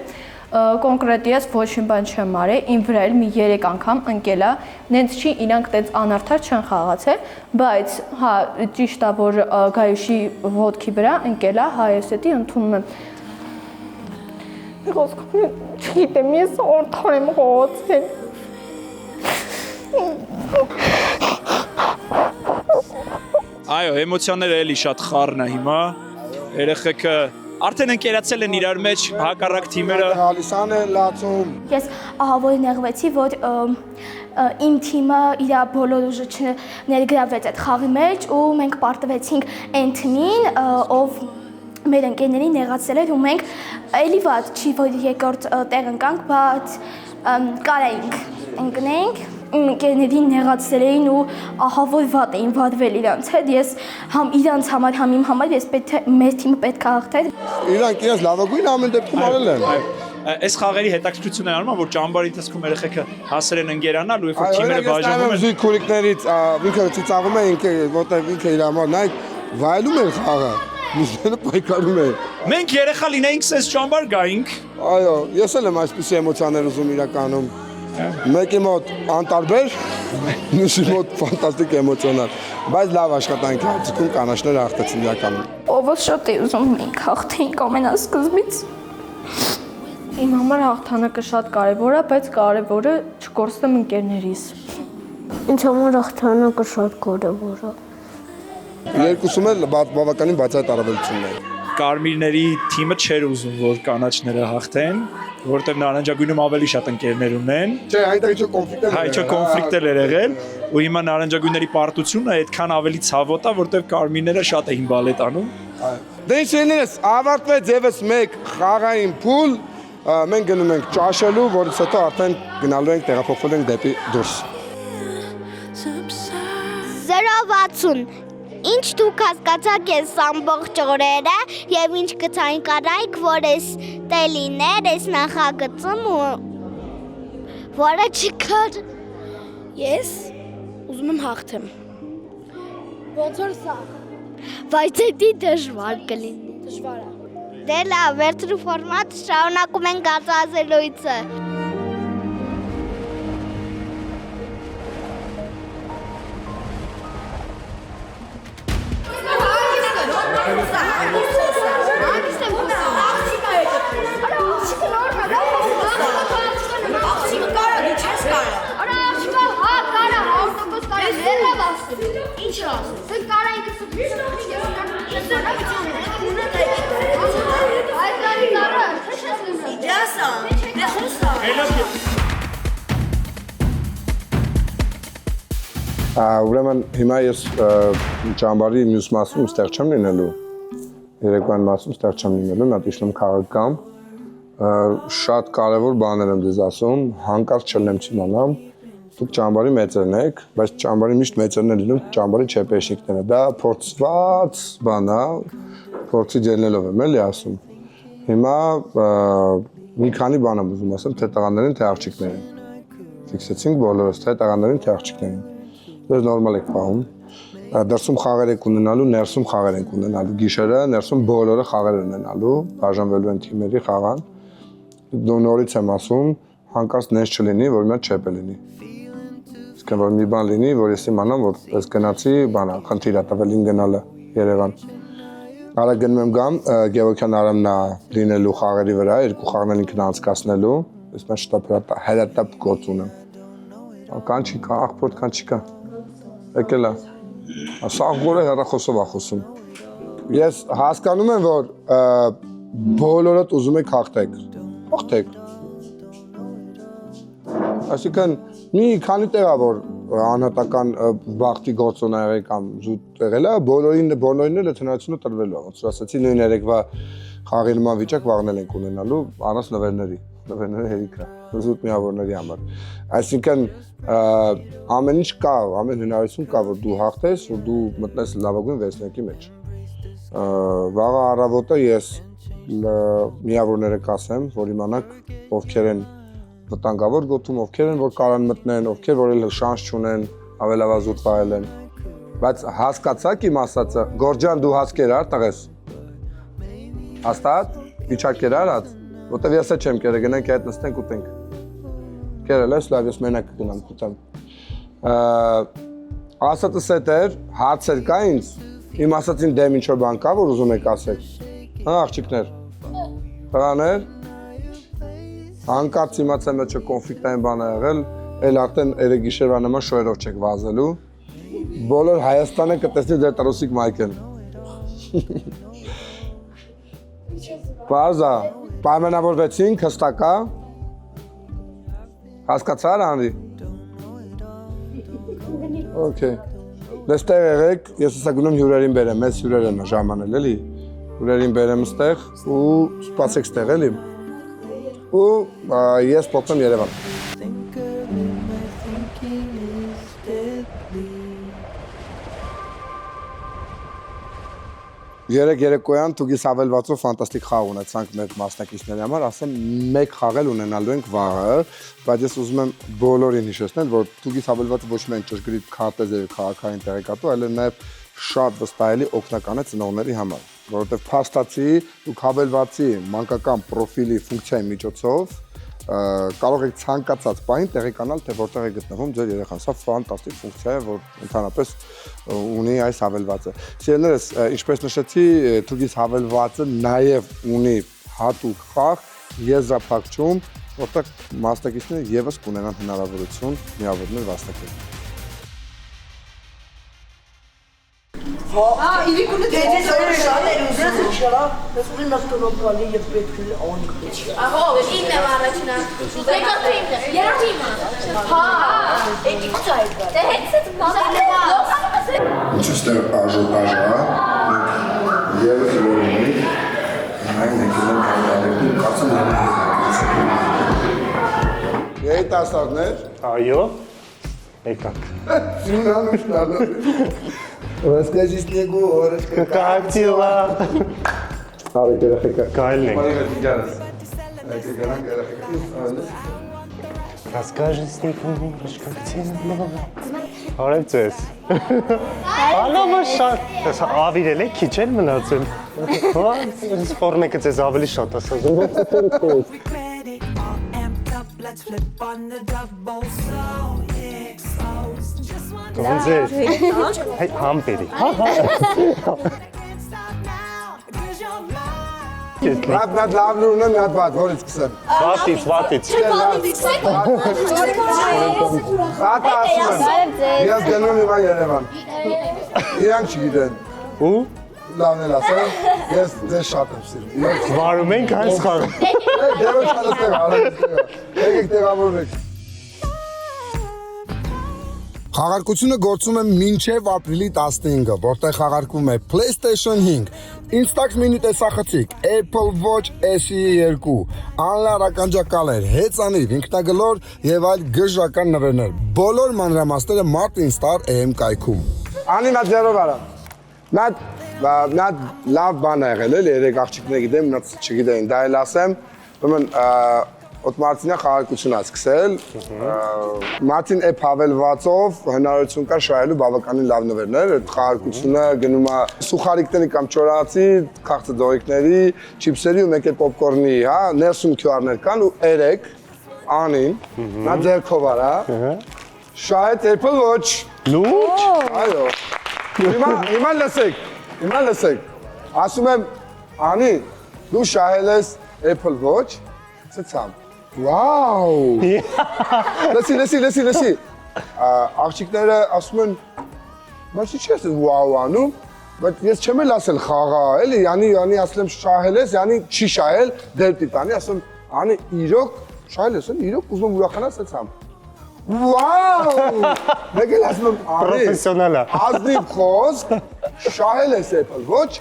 I: Կոնկրետ ես ոչինչ բան չեմ արել, իմ վրա էլ մի 3 անգամ ընկել է, նենց չի իրանք տենց անարդար չեն խաղացել, բայց հա ճիշտ է, որ Գայուշի ոտքի վրա ընկել է, հա ես էդի ընդունում եմ։ Չգիտեմ, ես օրթար եմ խաղացել։
J: Այո, էմոցիաները էլի շատ խառն է հիմա։ Երեխեքը արդեն ընկերացել են իրար մեջ հակառակ թիմերը։
H: Հալիսան են լացում։
L: Ես ահավոր նեղվեցի, որ իմ թիմը իր բոլոր ուժը չներգրավեց այդ խաղի մեջ ու մենք պարտվեցինք Էնթոնին, ով մեր ընկերներին նեղացել էր ու մենք էլի վատ չի, որ երկրորդ տեղ ընկանք, բայց կարայինք ընկնենք։ Իմ ընկերներին նեղացել էին ու ահավոր վատ էին վարվել իրանց հետ, ես համ իրանց համար, համ իմ համար, ես մեր թիմը պետք է հաղթեր։
H: Իրանք իրենց լավագույն ամեն դեպքում արել են։
J: Այս խաղերի հետաքրքրությունն է անում, որ ճամբարի ընթացքում երեխեքը հասել են ընկերանալ ու երբ որ թիմերը բաժանվում են։
H: Զույգ քուրիկներից ինքը ծիծաղում է, որտեղ ինքը իր համար նայեք, վայելում են խաղը։ Մյուսները պայքարում են։
J: Մենք երեխա լինեինք, սես ճամբար գայինք։
H: Այո, ես էլ եմ այսպիսի էմոցիաներ ուզում իրականում։ Մեկի մոտ անտարբեր, մյուսի մոտ ֆանտաստիկ էմոցիոնալ, բայց լավ աշխատանքի արդյունքում կանաչները հաղթեցին իրականում։
L: Ով շատ է ուզում մենք հաղթեինք ամենասկզբից։
I: Իմ համար հաղթանակը շատ կարևոր է, բայց կարևորը չկորցնեմ ընկերներիս։
A: Ինձ համար հաղթանակը շատ կարևոր է։
H: Երկուսում էլ բավականին բացահայտ առավելություններ են։
J: Կարմիրների թիմը չէր ուզում, որ կանաչները հաղթեն, որտեղ նարնջագույնում ավելի շատ ընկերներ ունեն։
H: Չէ, այնտեղ ինչ կոնֆլիկտ էր։
J: Հայ կոնֆլիկտ էր եղել, ու հիմա նարնջագույնների պարտությունը այդքան ավելի ցավոտ է, որտեղ կարմիրները շատ էին բալետ անում։
H: Դե ինձ ավարտվեց եւս մեկ խաղային փուլ, մենք գնում ենք ճաշելու, որից հետո արդեն գնալու ենք տեղափոխվել ենք դեպի դուրս։
K: 060 Ինչ դուք հասկացաք ես ամբողջ օրերը եւ ինչ գցային կարայք, որ ես տելիներ, ես նախագծում ու որը չկար։
L: Ես ուզում եմ հաղթեմ։ Ոնց որ սա։
K: Բայց դա դժվար կլինի։
L: Դժվար է։
K: Դե լավ, վերցրու ֆորմատ, շարունակում ենք արձազելույցը։
H: Ուրեմն հիմա ես ճամբարի մյուս մասում ստեղ չեմ լինելու, երեկվան մասում ստեղ չեմ լինելու, նա դիշնում քաղաքական, շատ կարևոր բաներ եմ ձեզ ասում, հանկարծ չլնեմ չիմանամ, դուք ճամբարի մեծերն եք, բայց ճամբարի միշտ մեծերն են լինում ճամբարի չեպեշնիկները, դա փորձված բան է, փորձի ջերնելով եմ էլի ասում, հիմա մի քանի բան եմ ուզում ասեմ, թե տղաներին, թե աղջիկներին, ֆիքսեցինք բոլորս, թե տղաներին, թե աղջիկներին, դες նորմալ եք պահում, դրսում խաղեր եք ունենալու, ներսում խաղեր ենք ունենալու, գիշերը ներսում բոլորը խաղեր ունենալու, բաժանվելու են թիմերի խաղան, նորից եմ ասում, հանկարծ նես չլինի, որ մի հատ չեպ է լինի, իսկ որ մի բան լինի, որ ես իմանամ, որ ես գնացի, բանա, խնդիր է տվելին գնալը Երևան, արա գնում եմ գամ, Գևորգյան Արամն է լինելու խաղերի վրա, երկու խաղն ինքն անցկացնելու, ես mən շտապ հրատապ գործ ունեմ, կանչիկա, աղբորդ կանչիկա, եկել է, սաղգորը հեռախոսով է խոսում, ես հասկանում եմ, որ բոլորդ ուզում եք հաղթեք, հաղթեք, այսինքն մի քանի տեղ է, որ անհատական բախտի գործոն ա եղել կամ զուտ եղել է, բոլորին էլ հնարավորությունը տրվելու է, ոնց որ ասացի նույն երեկվա խաղի նման վիճակ վաղնել ենք ունենալու առանց նվերների հերիքա, զուտ միավորների համար։ Այսինքն ամեն ինչ կա, ամեն հնարավորություն կա, որ դու հաղթես, որ դու մտնես լավագույն 6-ի մեջ։ Վաղը առավոտը ես միավորները կասեմ, որ իմանաք ովքեր են վտանգավոր գոտում, ովքեր են որ կարան մտնեն, ովքեր որ էլ շանս չունեն, ավելավազուտ պահել են։ Բայց հասկացաք իմ ասածը, Գորջան դու հասկեր ար տղես։ Հաստատ վիճակեր արած, որտեվ ես չեմ կերը, գնանք այդ նստենք ուտենք։ Կերել ես, լավ ես մենակ գնամ կուտեմ։ Ասածս էդ էր, հարցեր կա ինձ, իմ ասածին դեմ ինչ-որ բան կա, որ ուզում եք ասեք։ Հա, աղջիկներ, տղաներ, հանկարծ իմացեմ մեջ կոնֆլիկտային բան ա եղել, էլ արդեն երեգիշերվա նման շոյերով չեք վազելու, բոլոր Հայաստանը կտեսնի ձեր տրոսիկ մայքեն։ Պարզա, պայմանավորվեցինք, հստակա, հասկացար Անրի։ Okay, դեստեղ եղեք, ես հսա գնում հյուրերին բերեմ, մեզ հյուրեր են ժամանել էլի, հյուրերին բերեմ ստեղ ու սպասեք ստեղ էլի։ Ու ես փոխեմ Երևան։ Երեկոյան Տուգիս հավելվածով ֆանտաստիկ խաղ ունեցանք մեր մասնակիցների համար, ասեմ մեկ խաղել ունենալու ենք վաղը, բայց ես ուզում եմ բոլորին հիշեցնել, որ Տուգիս հավելվածը ոչ միայն ճշգրիտ քարտեզ է քաղաքային տեղեկատու, այլ նաև շատ վստահելի օգնական է ծնողների համար, որովհետև փաստացի դուք հավելվածի մանկական պրոֆիլի ֆունկցիայի միջոցով կարող եք ցանկացած բան տեղեկանալ, թե որտեղ է գտնվում ձեր երեխան։ Սա ֆանտաստիկ ֆունկցիա է, որ ընդհանրապես ունի այս հավելվածը։ Սիրելիներս, ինչպես նշեցի, Տուգիս հավելվածը նաև ունի հատուկ խաղ եզրափակում, որտեղ մասնակիցները եւս կունենան հնարավորություն միավորներ վաստակել։
B: Իրիկունը դեդես շատ էր ուզես չկարա, ես ունի մարտոնոպալի եւ պետք է անքրիչ։
G: Ահա, ինն է առաջնա։ Եկած ինն է, երրորդ իմը։ Հա, էդի կծայ կա։ Դե հետս բանալը։
H: Ինչ ստեղ աժոտաժա, եւս որոնի այն եկել են կարծեմ երիտասարդներ։
M: Այո, եկանք։
H: Расскажи снегу, орочка,
M: как дела?
H: Арик երեխեքա։
M: Կայլն ենք։
H: Բարի գարս։
M: Расскажи снегу, орочка, как дела? Արև ձեզ։ Ալավը շատ, ես ավիրել եք քիչ էլ մնացել։ Հա, ֆորմեկը ձեզ ավելի շատ ասազում։ Ոնց է։ Հայ համբերի։
H: Նա լավ լուրն է, մի հատ բաց, որից սկսեմ։
M: Վատից։
H: Հատա ասում եմ, ես գնում եմ հիմա Երևան։ Իրանք չգիտեն։
M: Ու։
H: Լավն էլ ասեմ, ես ձեզ շատ եմ սիրում։
M: Վարում ենք այս խաղը։
H: Դե ոչ հալստեղ, եկեք տեղավորվեք։ Խաղարկությունը գործում է մինչև ապրիլի 15-ը, որտեղ խաղարկվում է PlayStation 5, Instax mini տեսախցիկ, Apple Watch SE 2, անլար ականջակալներ, հեծանիվ, ինքնագլոր եւ այլ գժական նվերներ։ Բոլոր մանրամասները Martin Star AM կայքում։ Անի նա ձերով արա։ Նա լավ բան ա եղել էլի, երեք աղջիկներ գիտեմ, մնաց չգիտեին, դա էլ ասեմ, ուրեմն Օտմարտինը խաղարկություն ա սկսել, Մարտին էփ հավելվածով հնարավորություն կա շահելու բավականին լավ նվերներ, այդ խաղարկությունը գնում է սուխարիկների կամ չորացի, քաղցը ձողիկների, չիպսերի ու մեկ էլ պոպկորնի, հա, ներսում QR-ներ կան ու երեք Անին, նա ձեռքով արա, շահեց Apple Watch։
M: Լուրջ։
H: Այո։ Հիմա լսեք, ասում եմ, Անի, դու շահել ես Apple Watch, ծծամ։ Վաու։ Լսի։ Աղջիկները ասում են, բայց ինչ ես վաու անում, բայց ես չեմ էլ ասել խաղա, էլի, յանի ասել եմ շահել ես, յանի չի շահել, դեպտի տանի, ասում, անի իրոք շահել ես, իրոք ուզում ուրախանաս ծծամ։ Վաու։ Մեկ էլ ասում եմ,
M: Պրոֆեսիոնալ է։
H: ազնիվ խոսք, շահել է սեպը, ոչ։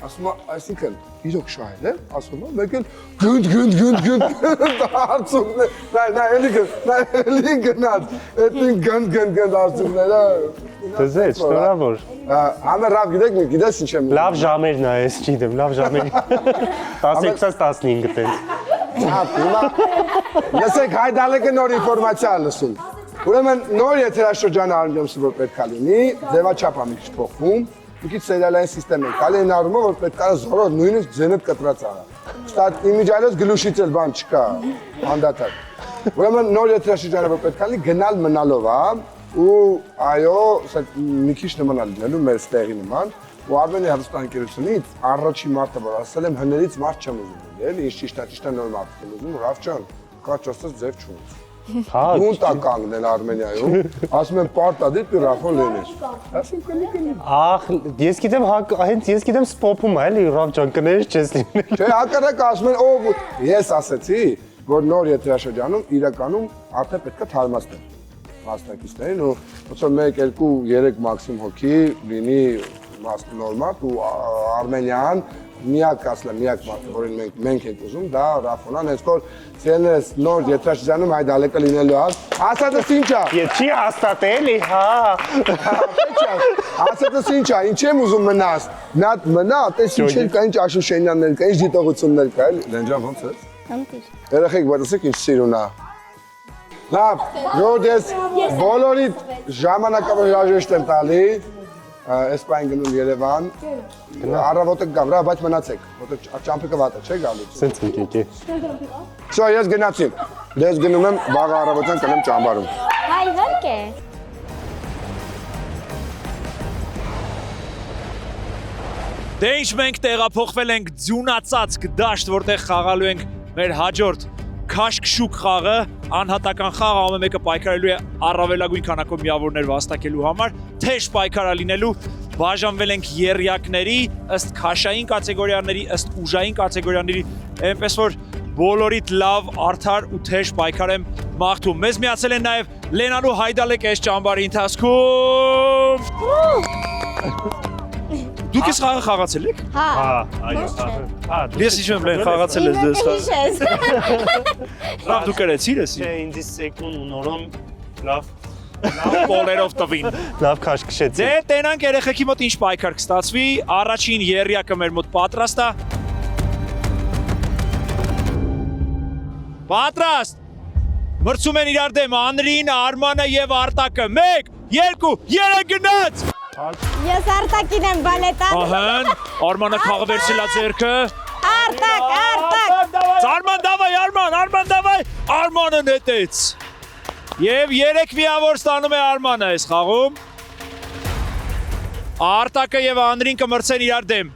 H: Ասում եմ, այսինքն, իրոք շահել է, ասում եմ, մեկ էլ գնդ արցուկն է, էլի գնաց, էդին գնդ արցուկները։
M: Դզեչ, շնորհավոր։
H: Ամեն գիտեք, գիտես ինչ եմ։
M: Լավ ժամերն է, ես չգիտեմ, լավ ժամերի։ 12-15 տենց։
H: Լսեք, Հայդալեկը նոր ինֆորմացիա լսում։ Ուրեմն նոր եթերաշրջանը արում եմ որ պետք է լինի, ձևաչափը մի քիչ փոխվում, մի քիչ սերիալային սիստեմ է։ Կալի այն առումով որ պետք է զորով նույնիսկ ձենդ կտրած արա։ Ստատ իմիջիայլոց գլուշից էլ բան չկա, անդադար։ Ուրեմն նոր եթերաշրջանը որ պետք է լինի գնալ մնալով, հա, ու այո, մի քիչ նման է լինելու մեր ստեղի նման։ Ու Արմենի հեռուստաընկերությունից առաջի մարտը որ ասել եմ հներից մարդ չեմ ուզում, էլի ինչ ճիշտ է նոր մարդ եմ ուզում, Ռավջան, կարճ ասած ձև չունես։ Դու տա կանգնել Արմենիայում, ասում եմ պարտադիր պի Ռաֆոն լինես։ Ասում կնի։
M: Ախ, ես գիտեմ, հենց ես գիտեմ սպոփում է, էլի Ռավջան կներես չես լինել։
H: Չէ, հակառակ ասում են, ով ես ասեցի, որ նոր եթերաշրջանում իրականում արդեն պետք է թարմացնել մասնակիցներին ու ոնց որ 1, 2, 3 մաքսիմում հոգի լինի նորմալ ու Արմենիան միակ մարդը, որին մենք ենք ուզում, դա Ռաֆոնան, հենց որ ցերներս նոր եթերաշրջանում Հայդալեկը լինելու է։ Ասածս ինչ է։
M: Չի հաստատելի, հա։
H: Ասածս ինչ է, ինչ եմ ուզում մնաս։ Մնա, տես ինչ կա, ինչ Աշուշենյաններ կա, ինչ դիտողություններ կա, էլի։ Լենջան ո՞նց ես։
K: Անտիր։
H: Երեխեք, բացեք ինչ սիրուն է։ Լավ, որ ես բոլորիդ ժամանակավոր հրաժեշտ եմ տալի, Էսպայն գնում Երևան, առավոտը գա վրա, բայց մնացեք, որտեղ ճամփիկը վատ է, չէ՞ գալուց։
M: Սենց եկի։
H: Շո, ես գնացի։ Ես գնում եմ վաղ առավոտյան կնեմ ճամբարում։
K: Հայ իհարկե։
J: Դե ինչ մենք տեղափոխվել ենք ձյունածածկ դաշտ, որտեղ խաղալու ենք մեր հաջորդ քաշք-շուկ խաղը, անհատական խաղ, ամեն մեկը պայքարելու է առավելագույն քանակով միավորներ վաստակելու համար, թեժ պայքար լինելու, բաժանվել ենք եռյակների, ըստ քաշային կատեգորիաների, ըստ ուժային կատեգորիաների, այնպես որ բոլորիդ լավ, արդար ու թեժ պայքար եմ մաղթում։ Մեզ միացել են նաև Լենան ու Հայդալեկը այս ճամբարի ընթացքում։ Դուք ես խաղը խաղացել եք։
K: Հա,
M: այո, հա։
J: Ես իշխեմ Լեն խաղացել ես դες խաղ։ Լավ դու կրեցիր ես։
M: Չէ, ինձ սեկուն ու նորոն լավ
J: բոլերով տվին։
M: Լավ քաշքշեցի։
J: Դե տենանք երեխեքի մոտ ինչ պայքար կստացվի, առաջին եռյակը մեր մոտ պատրաստ է։ Պատրաստ։ Մրցում են իրար դեմ Անրին, Արմանը եւ Արտակը։ 1, 2, 3 գնաց։
K: Ես Արտակին եմ բալետան։
J: Ահան, Արմանը խաղը վերցրել է ձեռքը։
K: Արտակ։
J: Արման դավայ, Արման դավայ։ Արմանը նետեց։ Եվ 3 միավոր ստանում է Արմանը այս խաղում։ Արտակը եւ Անրին կմրցեն իրար դեմ։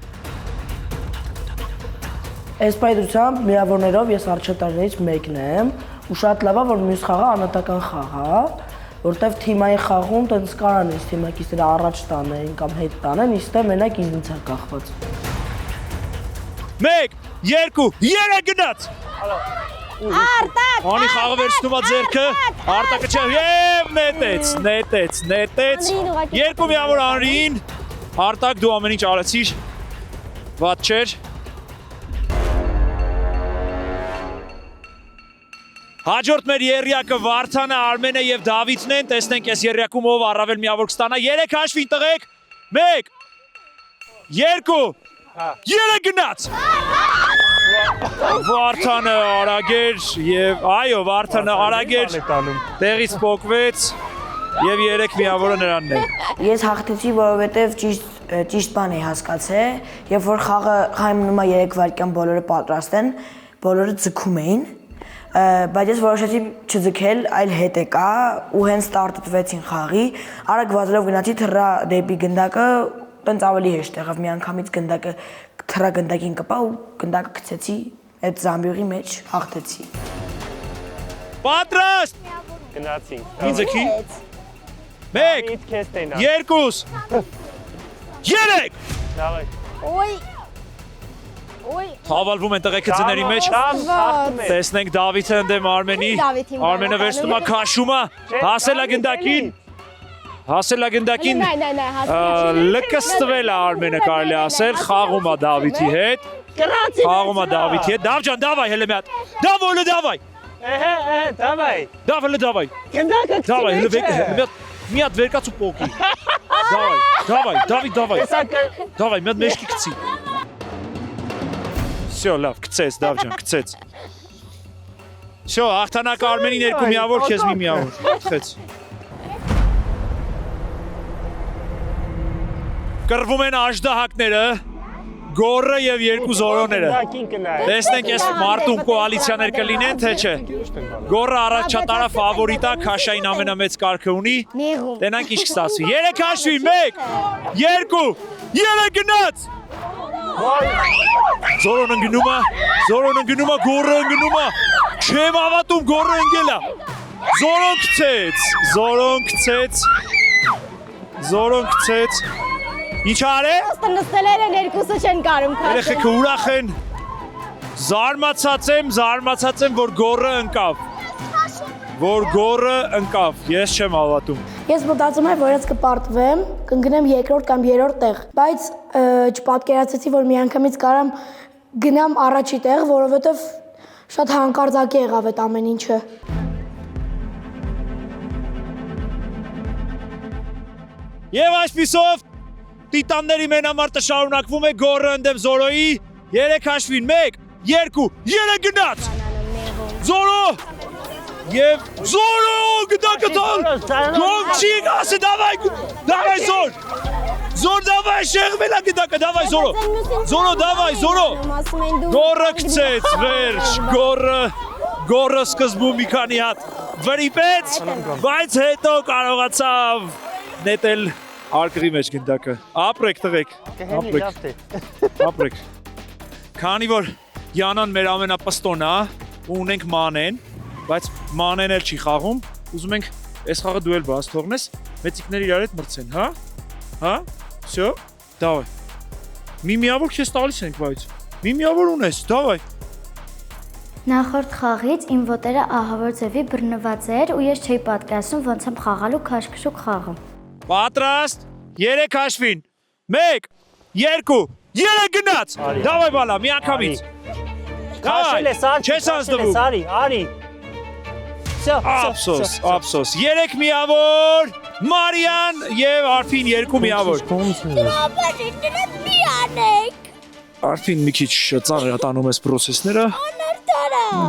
B: Այս պայդրությամբ միավորներով ես արժետարներից մեկն եմ ու շատ լավ է որ մյուս խաղը անհատական խաղ է, որտեվ թիմայի խաղում տենց կարան այս թիմակիցները առաջ տանեն կամ հետ տանեն, իսկ դե մենակ ինձ է կախված։
J: 1, 2, 3 գնաց։
K: Արտակ։
J: Անի խաղը վերցնում է ձեռքը, Արտակը չէ եւ նետեց։ Երկու միավոր Անրին։ Արտակ դու ամեն ինչ արեցիր։ Վատ չէր։ Հաջորդ մեր եռյակը Վարդանը, Արմենը եւ Դավիթն են, տեսնենք այս եռյակում ով առավել միավոր կստանա։ 3 հաշվին տղեկ։ 1, 2, 3 գնաց։ Վարդանը արագեր եւ այո, Վարդանը արագեր։ Տեղից փոկվեց եւ 3 միավորը նրանն է։
B: Ես հաղթեցի, որովհետեւ ճիշտ բան էի հասկացել, երբ որ խաղը մնում է 3 վայրկյան բոլորը պատրաստ են, բոլորը ձգում էին։ Բայց ես որոշեցի չձգել, այլ հետ եկա ու հենց ստարտվեցին խաղի, արագ վազելով գնացի թռա դեպի գնդակը, տենց ավելի հեշտ եղավ, միանգամից գնդակը թռա գնդակին կպա ու գնդակը գցեցի այդ զամբյուղի մեջ, հաղթեցի։
J: Պատրաստ։
M: Գնացինք։
J: Ինչ ձգի։ 1, 2, 3։
M: Դավայ։
K: Ոյ։
J: Հավալվում են տղեկը ձների մեջ։ Տեսնենք Դավիթը ընդդեմ Արմենի։ Արմենը վերցնում է քաշումը, հասել է գնդակին։ Հասել է գնդակին։ Լկստվել է Արմենը կարելի ասել, խաղում է Դավիթի հետ։ Խաղում է Դավիթի հետ։ Դավջան, դավայ հələ մի հատ։ Դավոլը դավայ։
M: Դավայ։
J: Դավոլը դավայ։
M: Գնդակը։
J: Դավայ, հələ մի հատ վերկացու պոկի։ Դավայ, Դավիթ, դավայ։ Դավայ, մի հատ մեջքի գցի։ Всё, լավ, գցեց, Դավջան, գցեց։ Всё, հաղթանակ Արմենին 2 միավոր, քեզ մի միավոր։ Գցեց։ Կռվում են աժդահակները, գորը եւ 2 զորոները։ Տեսնենք այս մարտում կոալիցիաներ կլինեն, թե չէ։ Գորը առաջատարա ֆավորիտա, Քաշային ամենամեծ կարգը ունի։ Տենանք ինչ կստացվի։ 3 հաշվի, 1, 2, 3 գնաց։ Զորոն ընկնում է, գորը ընկնում է։ Չեմ հավատում, գորը ընկել է։ Զորոն գցեց։ Ինչ արել։
G: Նստելեր են երկուսը չեն կարում քաշել։
J: Երեխեքը ուրախ են։ Զարմացած եմ, որ գորը ընկավ։ Ես չեմ հավատում։
C: Ես մտածում եմ, որ ես կպարտվեմ, կընկնեմ 2-րդ կամ 3-րդ տեղ, բայց չպատկերացեցի, որ միանգամից կարամ գնամ առաջի տեղ, որովհետև շատ հանկարծակի եղավ այդ ամեն ինչը։
J: Եվ այսպիսով Տիտանների մենամարտը շարունակվում է, գորը ընդդեմ Զորոյի, 3 հաշվին, 1, 2, 3 գնաց։ Զորո! Եվ Զորո գդակը տալ։ Գոմ չի գասը, դավայ Զոր։ Զոր դավայ շեղվել է գդակը, դավայ Զորո։ Զորո դավայ, Զորո։ Գորը գցեց, վերջ, գորը սկզբում մի քանի հատ վրիպեց, բայց հետո կարողացավ նետել արկղի մեջ գնդակը։ Ապրեք տղեկ, ապրեք։ Քանի որ Յանան մեր ամենապստոնն է, ու ունենք Մանեն, բայց Մանեն էլ չի խաղում, ուզում ենք այս խաղը դու էլ բաց թողնես, մեծիկները իրար հետ մրցեն, հա? Հա? Всё, давай։ Մի միավոր քեզ տալիս ենք, բայց։ Մի միավոր ունես, давай։
F: Նախորդ խաղից իմ ոտերը ահավոր ձևի բռնված էր ու ես չէի պատկերացնում ոնց եմ խաղալու քաշքշուկ խաղը։
J: Պատրաստ, 3 հաշվին, 1, 2, 3 գնաց, դավայ բալա, մի անգամից, չես անցնվում, ապսոս, 3 միավոր, Մարիան և Արփին 2 միավոր,
K: մի անեք,
J: Արփին մի քիչ ծանր տանում ես պրոսեսները,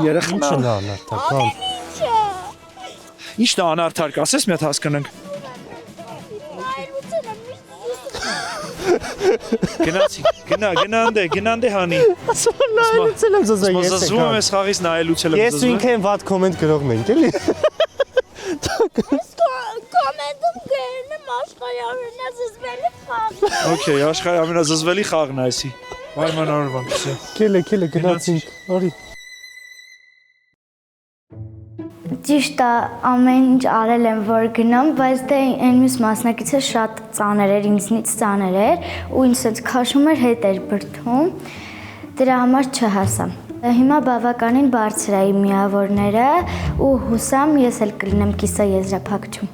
J: երեխնա, ինչ դա անարդար կասես մի հատ հասկանանք, գնանդ է հանի։
M: Նայելուցել եմ զզա ես
J: Զզվում եմ ես խաղից նայելուցել եմ
M: Ես ու ինքը են վատ կոմենտ գրողն ենք, էլի։
K: կոմենտում գերն եմ աշխարհի ամենազզվելի խաղը։
J: Okay, աշխարհի ամենազզվելի խաղն է այսի։ Վայման արվանք, всё։
M: Քելը գնացինք, արի։
F: Ճիշտ է, ամեն ինչ արել եմ, որ գնամ, բայց դե այն մյուս մասնակիցը շատ ծանր էր, ինձնից ծանր էր, ու ինձ սենց քաշում էր, հետ էր բրդում, դրա համար չհասա։ Հիմա բավականին բարձր է իմ միավորները, ու հուսամ ես էլ կլինեմ կիսաեզրափակչում։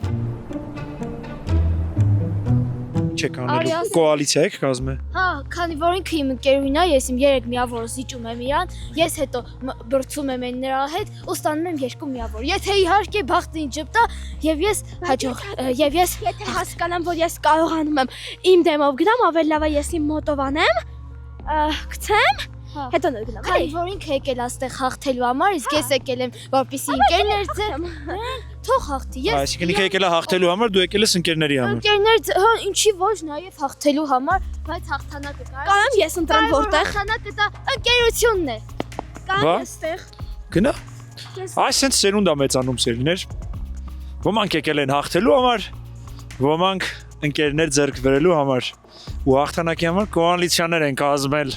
J: Չեք անելու, կոալիցիա եք կազմել։
N: Հա, քանի որ ինքը իմ ընկերուհին է, ես իմ 3 միավորը զիջում եմ իրան, ես հետո բրցում եմ նրա հետ ու ստանում եմ 2 միավոր։ Եթե իհարկե բախտը ինձ ճպտա եւ ես հաջող եւ ես
L: եթե հասկանամ, որ ես կարողանում եմ իմ դեմով գնամ, ավելի լավ է ես իմ մոտով անեմ, գցեմ, հետո նոր գնամ։
N: Քանի որ ինքը եկել աստեղ հաղթելու համար, իսկ ես եկել եմ, որպեսզի ընկերներ ձեր թող հաղթի։ Ես
J: Այսինքն ինքը եկել է հաղթելու համար, դու եկել ես ընկերների համար։
N: Ընկերներ, հա, ինչի ոչ նաև հաղթելու համար, բայց հաղթանակը
L: Կարամ ես ընտրեմ որտեղ։
N: Հաղթանակը դա ընկերությունն է։
L: Կամ այստեղ։
J: Գնա։ Այսինքն սերունդ է մեծանում սերունդներ։ Ոմանք եկել են հաղթելու համար, ոմանք ընկերներ ձեռք բերելու համար ու հաղթանակի համար կոալիցիաներ են կազմել։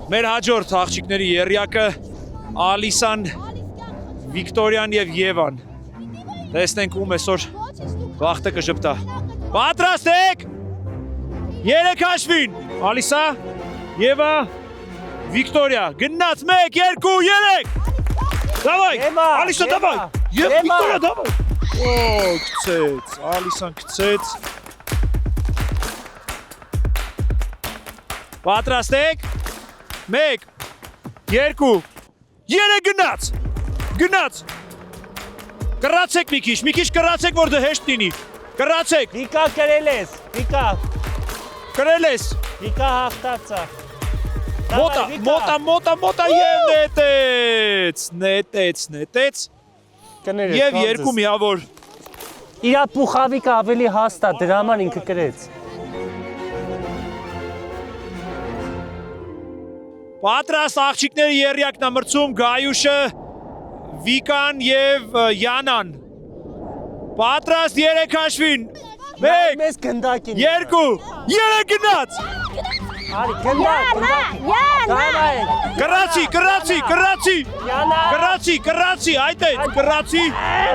J: Մեր հաջորդ աղջիկների եռյակը Ալիսան, Վիկտորիան եւ Եվան։ Տեսնենք ում այսօր վախտը կժպտա։ Պատրաստ եք։ 3 հաշվին։ Ալիսա, Եվա, Վիկտորիա, գնաց 1, 2, 3 Դավայ, Ալիսա, դավայ Եվ Վիկտորիա, դավայ Գցեց, Ալիսան գցեց Պատրաստ եք 1, 2, 3 գնաց Կռացեք մի քիչ կռացեք, որ դե հեշտ լինի Կռացեք
M: Վիկա կրել ես, Վիկա
J: Կրել ես
M: Վիկա հաղթացա
J: Մոտա և նետեց Եվ երկու միավոր
M: Իրա պուխավիկը ավելի հաստ է, դրա համար ինքը կրեց
J: Պատրաստ աղջիկները եռյակն է մրցում Գայուշը, Վիկան և Յանան Պատրաստ 3 հաշվին 1, 2, 3 գնաց
M: Արի, գնդակ
J: Կռացի, այդ է, կռացի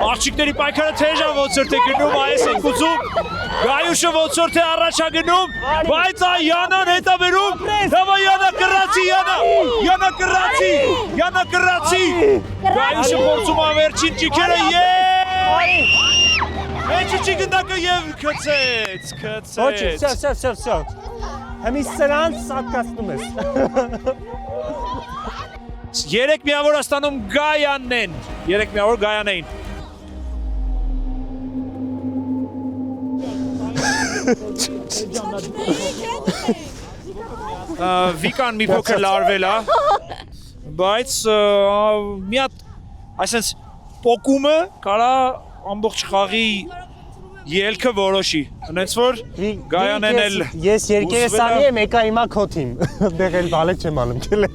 J: Աղջիկների պայքարը թեժա ոցորդ է գնում, այս են կուծում Գայուշը ոցորդ է առաջա գնում Բայց այ Յանան հետ է բերում Դավա Յանա կռացի Գայուշը փորձում է վերջին ճիքերը Մեջիջի գնդակը և կծեց
M: Վսյո Հեմի սրանց սատկացնում ես
J: 3 միավոր աստանում Գայանն են 3 միավոր Գայանային Վիկան մի փոքր լարվել է Բայց մի հատ այսենց պոկումը կարա ամբողջ խաղի ելքը որոշի Հնենց որ Գայանեն էլ
M: Ես երկերս անի եմ եկա հիմա քո թիմ Դեղ էլ բալետ չեմ անում կել է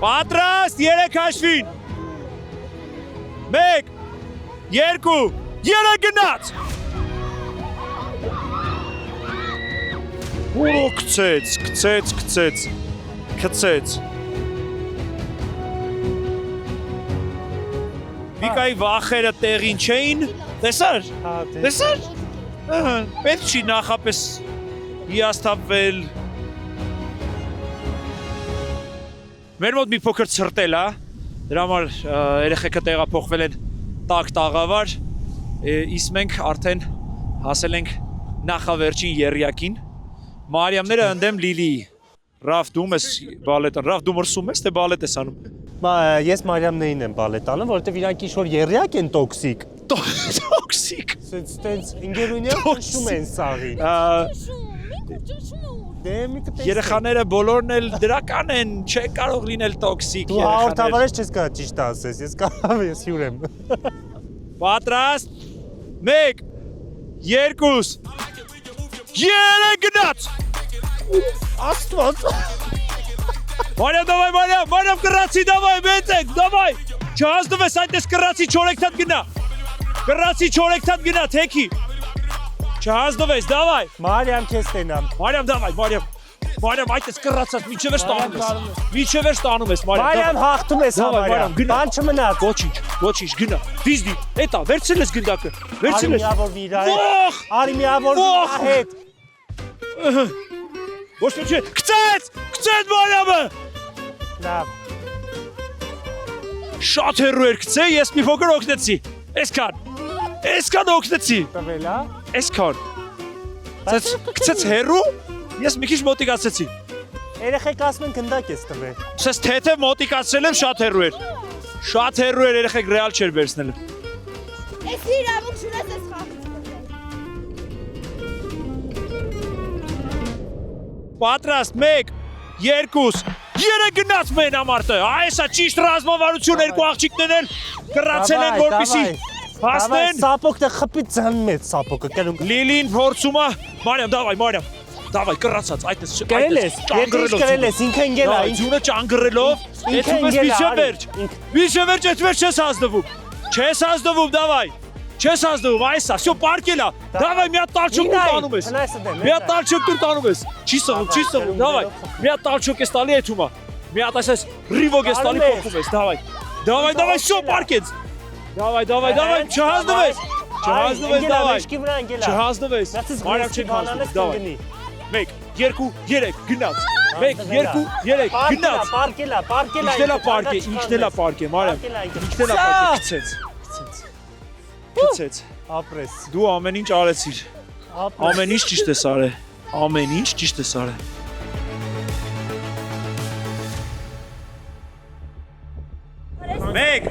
J: Պատրաստ 3 հաշվին 1, 2, 3 գնաց Ուրո կծեց Վիկայի վախերը տեղին չէին Տեսար Պետք չի նախապես հիասթափվել Մեր մոտ մի փոքր ցրտել է Դրա համար երեխեքը տեղափոխվել են տակ տաղավար Իսկ մենք արդեն հասել ենք նախավերջին եռյակին Մարիամները ընդեմ Լիլիի Ռաֆ դու ես բալետան Ռաֆ դու մրսում ես թե բալետ ես անում
M: Ես Մարիամներին եմ բալետ անում, որովհետև իրանք ինչ-որ եռյակ են տոքսիկ
J: Տոքսիկ
M: Սենց ինգերունյա ճշում են սաղի
J: Երեխաները բոլորն էլ դրական են, չեն կարող լինել տոքսիկ
M: Դու հաղորդավարես չես կարող ճիշտ ասես, ես կարող ես հյուր եմ
J: Պատրաստ 1, 2, 3 գնաց Աստված Մարիամ կռացի, դավայ, մեծեք, դավայ Չհազդվես, այնտես կռացի, չորեկթատ գնա, թեքի Չհազդվես, դավայ
M: Մարիամ քեզ տենամ
J: Մարիամ, դավայ, Մարիամ, այդպես կռացած, միջև ես տանում ես
M: Մարիամ հաղթում ես համարյամ, բան չմնաց
J: Ոչինչ, գնա, վիզդի, էտա, վերցել ես գնդակը
M: Արի միավոր վիրա հետ
J: Ոչ պետք չէ, կծեց Մարիամը
M: Լավ
J: Շատ հեռու էր կծե, ես մի փոքր օգնեցի Այսքան օգնեցի
M: Տվել,
J: Այսքան Կծեց հեռու, ես մի քիչ մոտիկացեցի
M: Երեխեք ասում են գնդակ ես տվել
J: Սես թեթև մոտիկացրել եմ, շատ հեռու էր երեխեք ռեալ չէր վերցնել
G: Ես իրավունք չունես ես խաղից
J: Պատրաստ 1, 2, 3 գնաց մենամարտը Այսա ճիշտ ռազմավարություն երկու աղջիկներն էլ կռացել են որպեսի հասնեն
M: Սապոկը խփի ձանն մեծ սապոկը
J: Լիլին փորձում է Մարիամ դավայ կռացած այդպես
M: կրել ես ինքը ընկել է
J: ձյունը ճանգռելով էցում ես միջև վերջ չես հազդվում դավայ Չես հազդվում, այսա, սյո պարկել է, դավայ մի հատ տալչոկ տուր տանում ես, չի սղում, դավայ, մի հատ տալչոկ ես տալի էթում է, մի հատ այսպես ռիվոգ ես տալի փոխում ես, դավայ, սյո պարկեց, դավայ, չհազդվես, Չհազնվես, դավայ։
M: Մեջքի վրա ընկելա։
J: Չհազնվես։ Մարիամ չեք հազնվում, դավայ։ 1 2 3 գնաց։ 1 2 3 գնաց։
M: Պարկելա։
J: Ինքն էլա պարկե, Մարիամ։ Ինքն էլա պարկե, գցեց։
M: Ապրես։
J: Դու ամեն ինչ արեցիր։ Ամեն ինչ ճիշտ ես արել։ Ամեն ինչ ճիշտ ես արել։ Մեկ,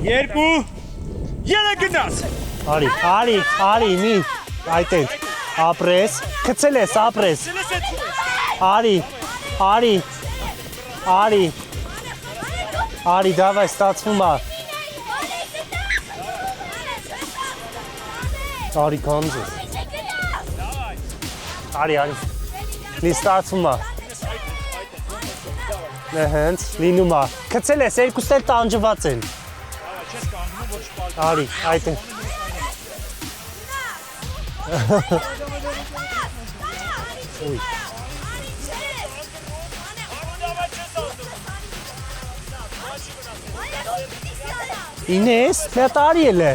J: երկու, երեք գնաց։
M: Արի, մի, այդտեղ, ապրես, կծել ես, ապրես։ Արի, դավայ, ստացվում է։ Արի, կանձես։ Արի, լի ստացվում է։ Հենց, լինում է։ Կծել ես, երկուսն էլ տանջված են։ Արի, այդտեղ։ Ուй։ Ինես, մի հատ արի էլ է։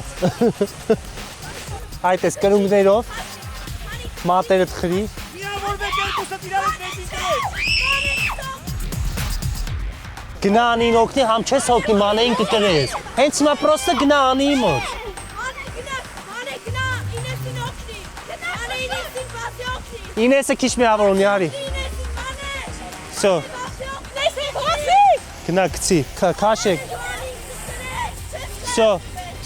M: Այդ ես կրունգներով, մատերդ խրի։ Գնա անին օգնի, համ չես օգնի, մանեին կկրես։ Հենց հիմա պրոստը գնա անիի մոտ։ Ինեսը քիչ միավոր ունի, արի։ Սո։ Գնա կցի, քաշեք։ Սո,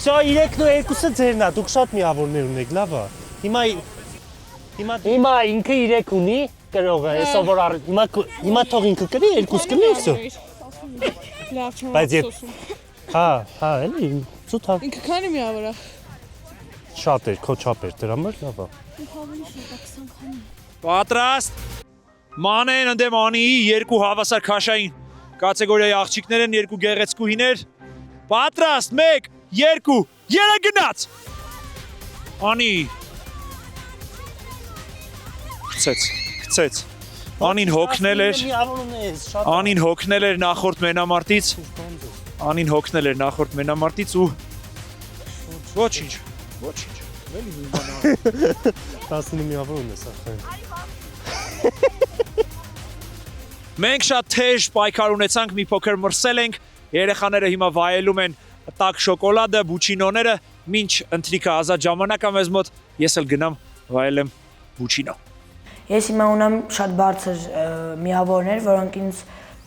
M: 3-ն ու 2-ը ձերն է, դուք շատ միավորներ ունեք, լավ է։ Հիմա ինքը 3 ունի, կրողը, այսօր որ հիմա թող ինքը կրի, 2 կրի, սո։
O: Լավ չեմ
M: Բայց
O: ափսոսում։
M: Հա, էլի, ծուտ հա։
O: Ինքը քանի միավոր է։
M: Շատ էր, քո չափ էր, դրա համար լավ է։
J: Պատրաստ։ Մանեն ընդեմ Անիի երկու հավասար քաշային կատեգորիայի աղջիկներ են, երկու գեղեցկուհիներ։ Պատրաստ, 1 2 3 գնաց։ Անի։ Գցեց։ Անին հոգնել էր նախորդ մենամարտից ու ոչինչ։ Էլի մի բան։
M: 19 միավոր ունես ախր։
J: Մենք շատ թեժ պայքար ունեցանք, մի փոքր մրսել ենք, երեխաները հիմա վայելում են տաք շոկոլադը, բուչինոները, մինչ ընթրիքը ազատ ժամանակ է մեզ մոտ, ես էլ գնամ վայելեմ բուչինո։
B: Ես հիմա ունեմ շատ բարձր միավորներ, որոնք ինձ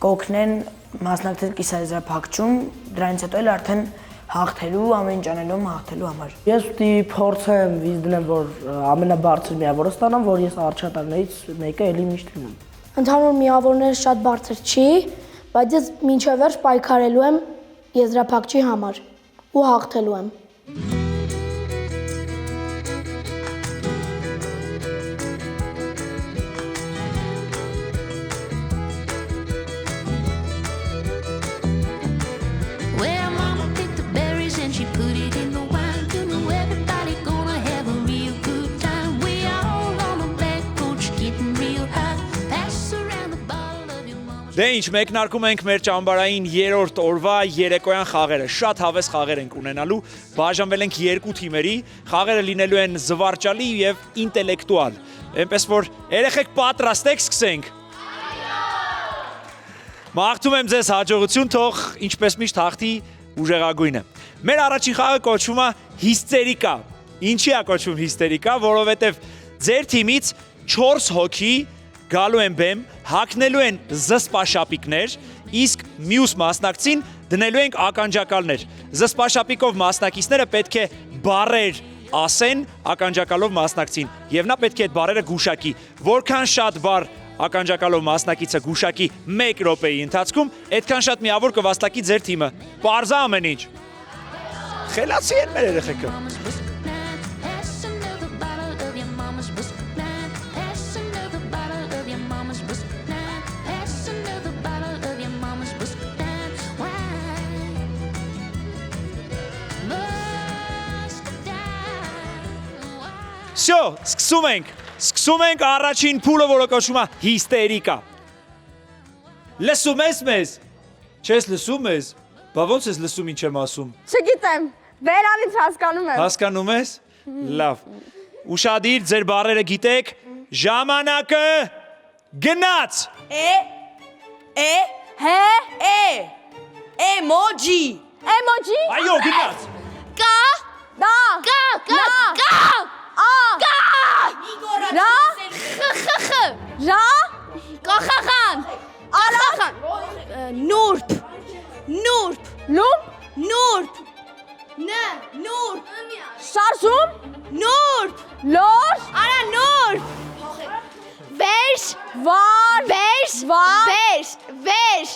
B: կօգնեն մասնակցել կիսաեզրափակչում, դրանից հետո էլ արդեն հաղթելու, ամեն ինչ անելով հաղթելու համար։
P: Ես ուտի փորձեմ վիզ դնեմ, որ ամենաբարձր միավորը ստանամ, որ ես առաջատարներից մեկը էլի միշտ լինեմ։
C: Ընդհանուր միավորները շատ բարձր չի, բայց ես մինչև վերջ պայքարելու եմ եզրափակչի համար ու հաղթելու եմ։
J: Դե ինչ, մեկնարկում ենք մեր ճամբարային 3-րդ օրվա երեկոյան խաղերը, շատ հավես խաղեր ենք ունենալու, բաժանվել ենք 2 թիմերի, խաղերը լինելու են զվարճալի և ինտելեկտուալ, այնպես որ երեխեք պատրաստ եք, սկսենք։ Մաղթում եմ ձեզ հաջողություն, թող ինչպես միշտ հաղթի ուժեղագույնը։ Մեր առաջին խաղը կոչվում է հիստերիկա։ Ինչի է կոչվում հիստերիկա, որովհետև ձեր թիմից 4 հոգի գալու են բեմ, հագնելու են զսպաշապիկներ, իսկ մյուս մասնակցին դնելու ենք ականջակալներ։ Զսպաշապիկով մասնակիցները պետք է բառեր ասեն ականջակալով մասնակցին, եւ նա պետք է այդ բառերը գուշակի։ Որքան շատ բառ ականջակալով մասնակիցը գուշակի 1 րոպեի ընթացքում, այդքան շատ միավոր կվաստակի ձեր թիմը։ Պարզա ամեն ինչ։ Խելացի են մեր երեխեքը։ Всё, սկսում ենք առաջին փուլը, որը կոչվում է հիստերիկա։ Լսում ես մեզ։ Չես լսում ես։ Բա ոնց ես լսում ինչ եմ ասում։
I: Չգիտեմ, Վերանից հասկանում եմ։
J: Հասկանում ես։ Լավ։ Ուշադիր, ձեր բառերը գիտեք։ Ժամանակը գնաց։
B: Էմոջի։
I: Էմոջի։
J: Այո, գնաց։
G: Կա։
I: Դա։
G: Կա։
I: Ռա։
G: Խխխ։
I: Ռա։
G: Կախախան։ Ալախան։ Նուրբ։ Նուրբ։
I: Լուպ։
G: Նուրբ։ Նուրբ։
I: Շարժում։
G: Նուրբ։
I: Լոր։
G: Արա նուրբ։ Վերջ։
I: Վար։
G: Վերջ։
I: Վար։
G: Վերջ։ Վերջ։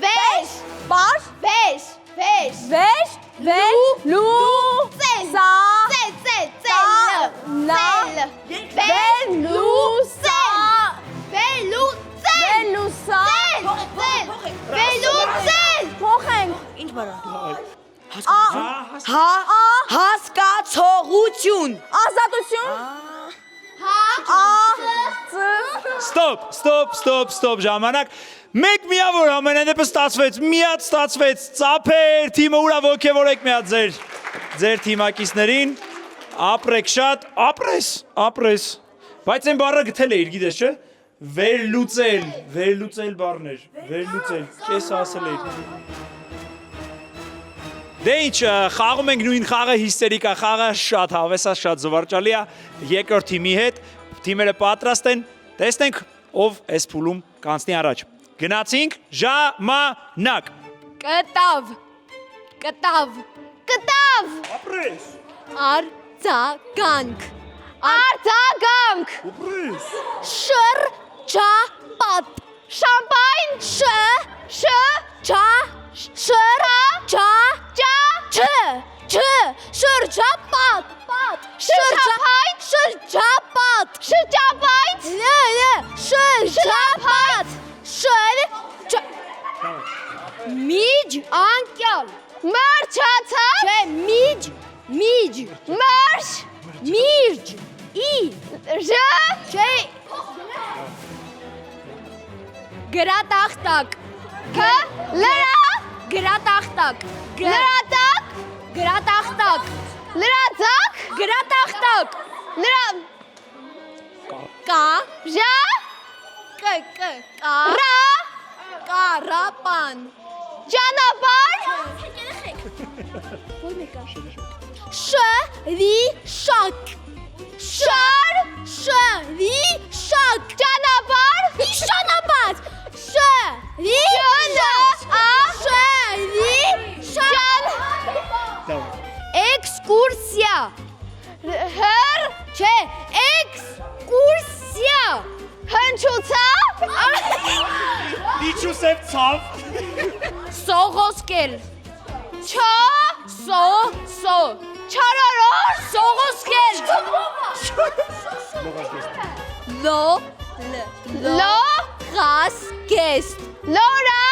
G: Վերջ։
I: Բար։
G: Վերջ։ Վերջ։
I: Վեր։ Վեր։ Լու։
G: Ծել։
I: Սա։
G: Ծել, ծել,
I: Նա։
G: Վեր լու սա։ Վեր լու ծել։
I: Վեր լու սա։
G: Ծել։ Վեր լու ծել։
I: Փոխենք։
B: Ինչ բառ է։ Հասկացողություն։
I: Ազատություն։
J: Ստոպ, ժամանակ։ Մեկ միավոր ամենայնպես ստացվեց, միատ ստացվեց, ծափեր, թիմը ուրա ոգևորեք միատ ձեր թիմակիցներին, ապրեք շատ, ապրես, բայց են բառը գտել էիր, գիտես չէ, վերլուծել բառներ, կես ասել էիր։ Դե ինչ, խաղում ենք նույն խաղը, հիստերիկա խաղը, շատ հավեսա, շատ զվարճալի է, երկրորդ թիմի հետ, թիմերը պատրաստ են, տեսնենք ով այս փուլում կանցնի առաջ։ Գնացինք, ժամանակ։
G: Կտավ։
J: Ապրես։
G: Արձագանք։
J: Ապրես։
G: Շրջապատ։ Շամպայն։ Շրջապատ։ Միջ անկյալ։ Մրջացավ։ Չէ, միջ։ Միրջ։ Չէ։ Գրատախտակ։ Լրա։ Գրատախտակ։ Գրատախտակ։ Լրացակ։ Գրատախտակ։ Կա։ Ռա։ Կարապան։ Ճանապարհ։ Շրիշակ։ Շրիշակ։ Ճանապարհ։ Շանապատ։ Շրիշակ։ Էքսկուրսիա։ Հր, չէ, էքսկուրսիա։ Հնչուցավ։
J: Դիչուսև ցավ։
G: Սողոսկել։ Չարարոր։ Սողոսկել։ Լողասկեստ։ Լորա։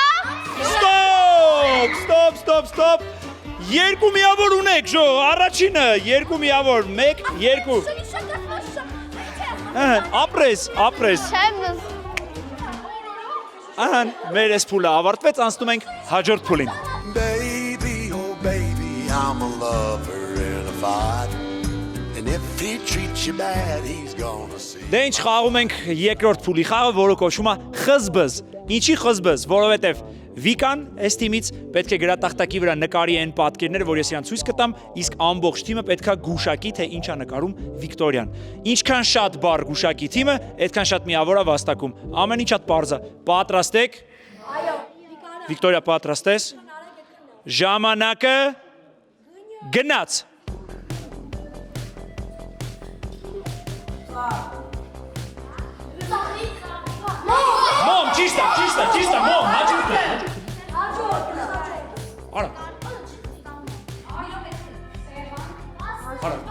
J: Ստոպ։ Երկու միավոր ունեք, ժո, առաջինը, երկու միավոր, մեկ, երկու։ Ապրես։ Ահան, մեր այս փուլը ավարտվեց, անցնում ենք հաջորդ փուլին։
Q: Baby, oh baby, I'm a lover in a fight. And if he treats you bad, he's gonna see.
J: Դե ինչ խաղում ենք երկրորդ փուլի խաղը, որը կոչվում է խզբզ։ Ինչի խզբզ, որովհետև Վիկան այս թիմից պետք է գրատախտակի վրա նկարի այն պատկերները, որ ես իրան ցույց կտամ, իսկ ամբողջ թիմը պետքա գուշակի, թե ինչ է նկարում Վիկտորիան։ Ինչքան շատ բառ գուշակի թիմը, այդքան շատ միավոր է վաստակում։ Ամեն ինչ շատ պարզ է։ Պատրաստ եք։ Վիկտորիա, պատրաստ ես։ Ժամանակը գնաց։ Մոմ, ճիշտ է, մոմ, հաջորդ է։ Արա։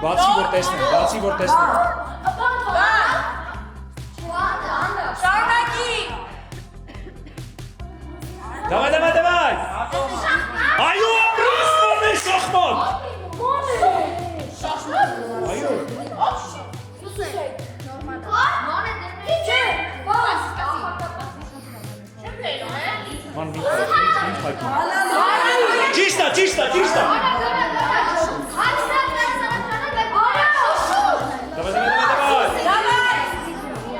J: Բացի որ տեսնեմ։
G: Շարունակի։
J: Դավայ։ Այո, ապրես շախմատ։ Այո։ Ճիշտ է։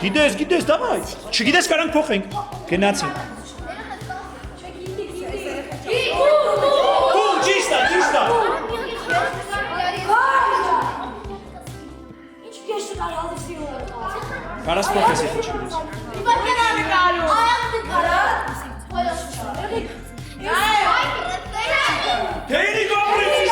J: Գիտես, դավայ։ Չգիտես կարանք փոխենք։ Գնացինք։ Ճիշտ է։
C: Ինչ քեշ կարի հազիվ
J: Կարաս փոխես եթե չգիտես։ Թեյնի գոբրից։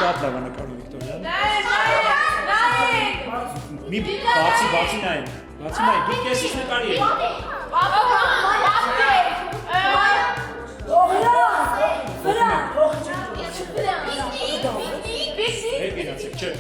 J: Շատ լավ նկարում Վիկտորիան։ Մի բացի նայ։ Դու կեսից նկարի ես։ Հետ գնացեք, չէ։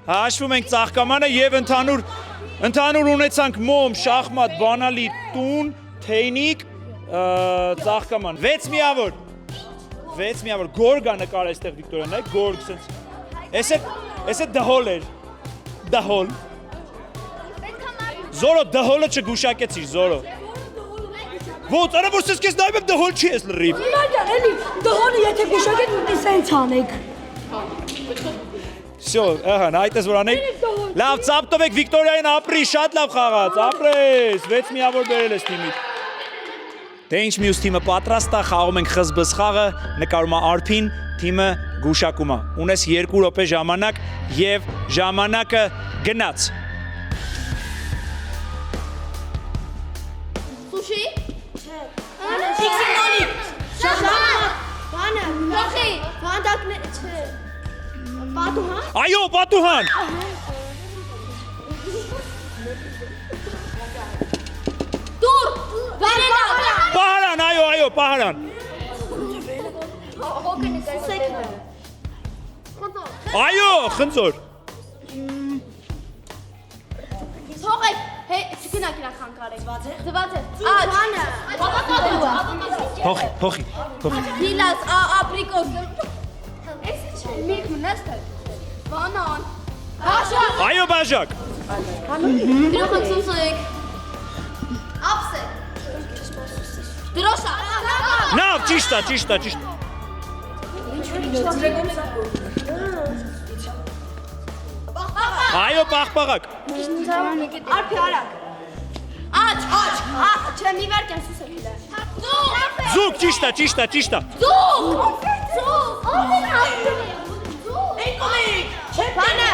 J: Հաշվում ենք ծաղկամանը եւ ընդհանուր ունեցանք մոմ, շախմատ, բանալի, տուն, թեյնիկ, ծաղկաման։ 6 միավոր։ Գորգա նկար այստեղ Վիկտորիան, նայ, գորգ սենց։ Էսե դհոլ էր։ Դհոլ։ Զորո դհոլը չգուշակեցիր, Զորո։ Ո՞ց, արա որ սես քեզ նայում եմ դհոլ չի ես լրիվ։
C: Իլաջան, էլի, դհոլը եթե գուշակեք ուտի սենց անեք։
J: Всё, ահա, այդպես որ անենք։ Լավ, ծապտովեք Վիկտորիային ապրի, շատ լավ խաղաց, ապրես, 6 միավոր բերել ես թիմից։ Դե ինչ մյուս թիմը պատրաստ է, խաղում ենք խզբզ խաղը, նկարում է Արփին, թիմը գուշակում է։ Ունես 2 րոպե ժամանակ եւ ժամանակը գնաց։
G: Սուշի։
C: Չէ։
G: Ֆիքսինոլի։ Շախմատ։ Բանը, փոխի, վանդակներ, չէ։ Պատուհան։
J: Այո, պատուհան։
G: Դուր, վերելա։
J: Պահարան, այո, պահարան։
G: Հոգը նկարել։
J: Այո, խնձոր։
G: Թողեք, չգնաք իրա խանգարեք։ Ձված է։ Բանը։ Պատատատուա։
J: Փոխի։
G: Գիլաս, ապրիկոս։ Էս չէ, մեկ մնաց թե։ Բանան։ Բաժակ։
J: Այո, բաժակ։
G: Դրոխը ծուսեք։ Ապսե։ Դրոշա։
J: Նավ, ճիշտ է։ Այո, պաղպաղակ։
G: Արփի արակ։ Աչ։ Չէ, մի վարք են սուսեք իլա։
J: Զուկ, ճիշտ է։
G: Զուկ։ Բանը,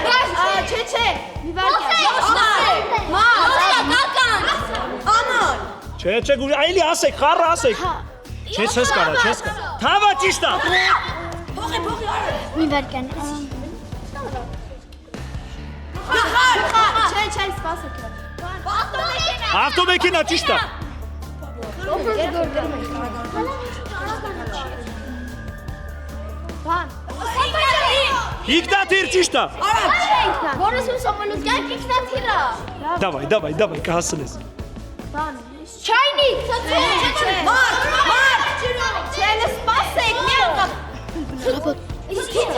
G: չէ, մի վարք են։ Անան։
J: Չէ, այլի ասեք, խառը ասեք։ Չես կարա։ Թավա ճիշտ է։
G: Փոխի արա։ Մի վարք են։ Չէ, սպասեք։
J: Ավտոմեքենա ճիշտ է։
G: Բան։
J: Ինքնաթիռ ճիշտ է։
G: Որս ու սոմոնուց գանք ինքնաթիռը։
J: Դավայ, կհասնես։
G: Բան։ Չայնիկ, Մարկ։ Չէ, սպասեք, մի անգամ։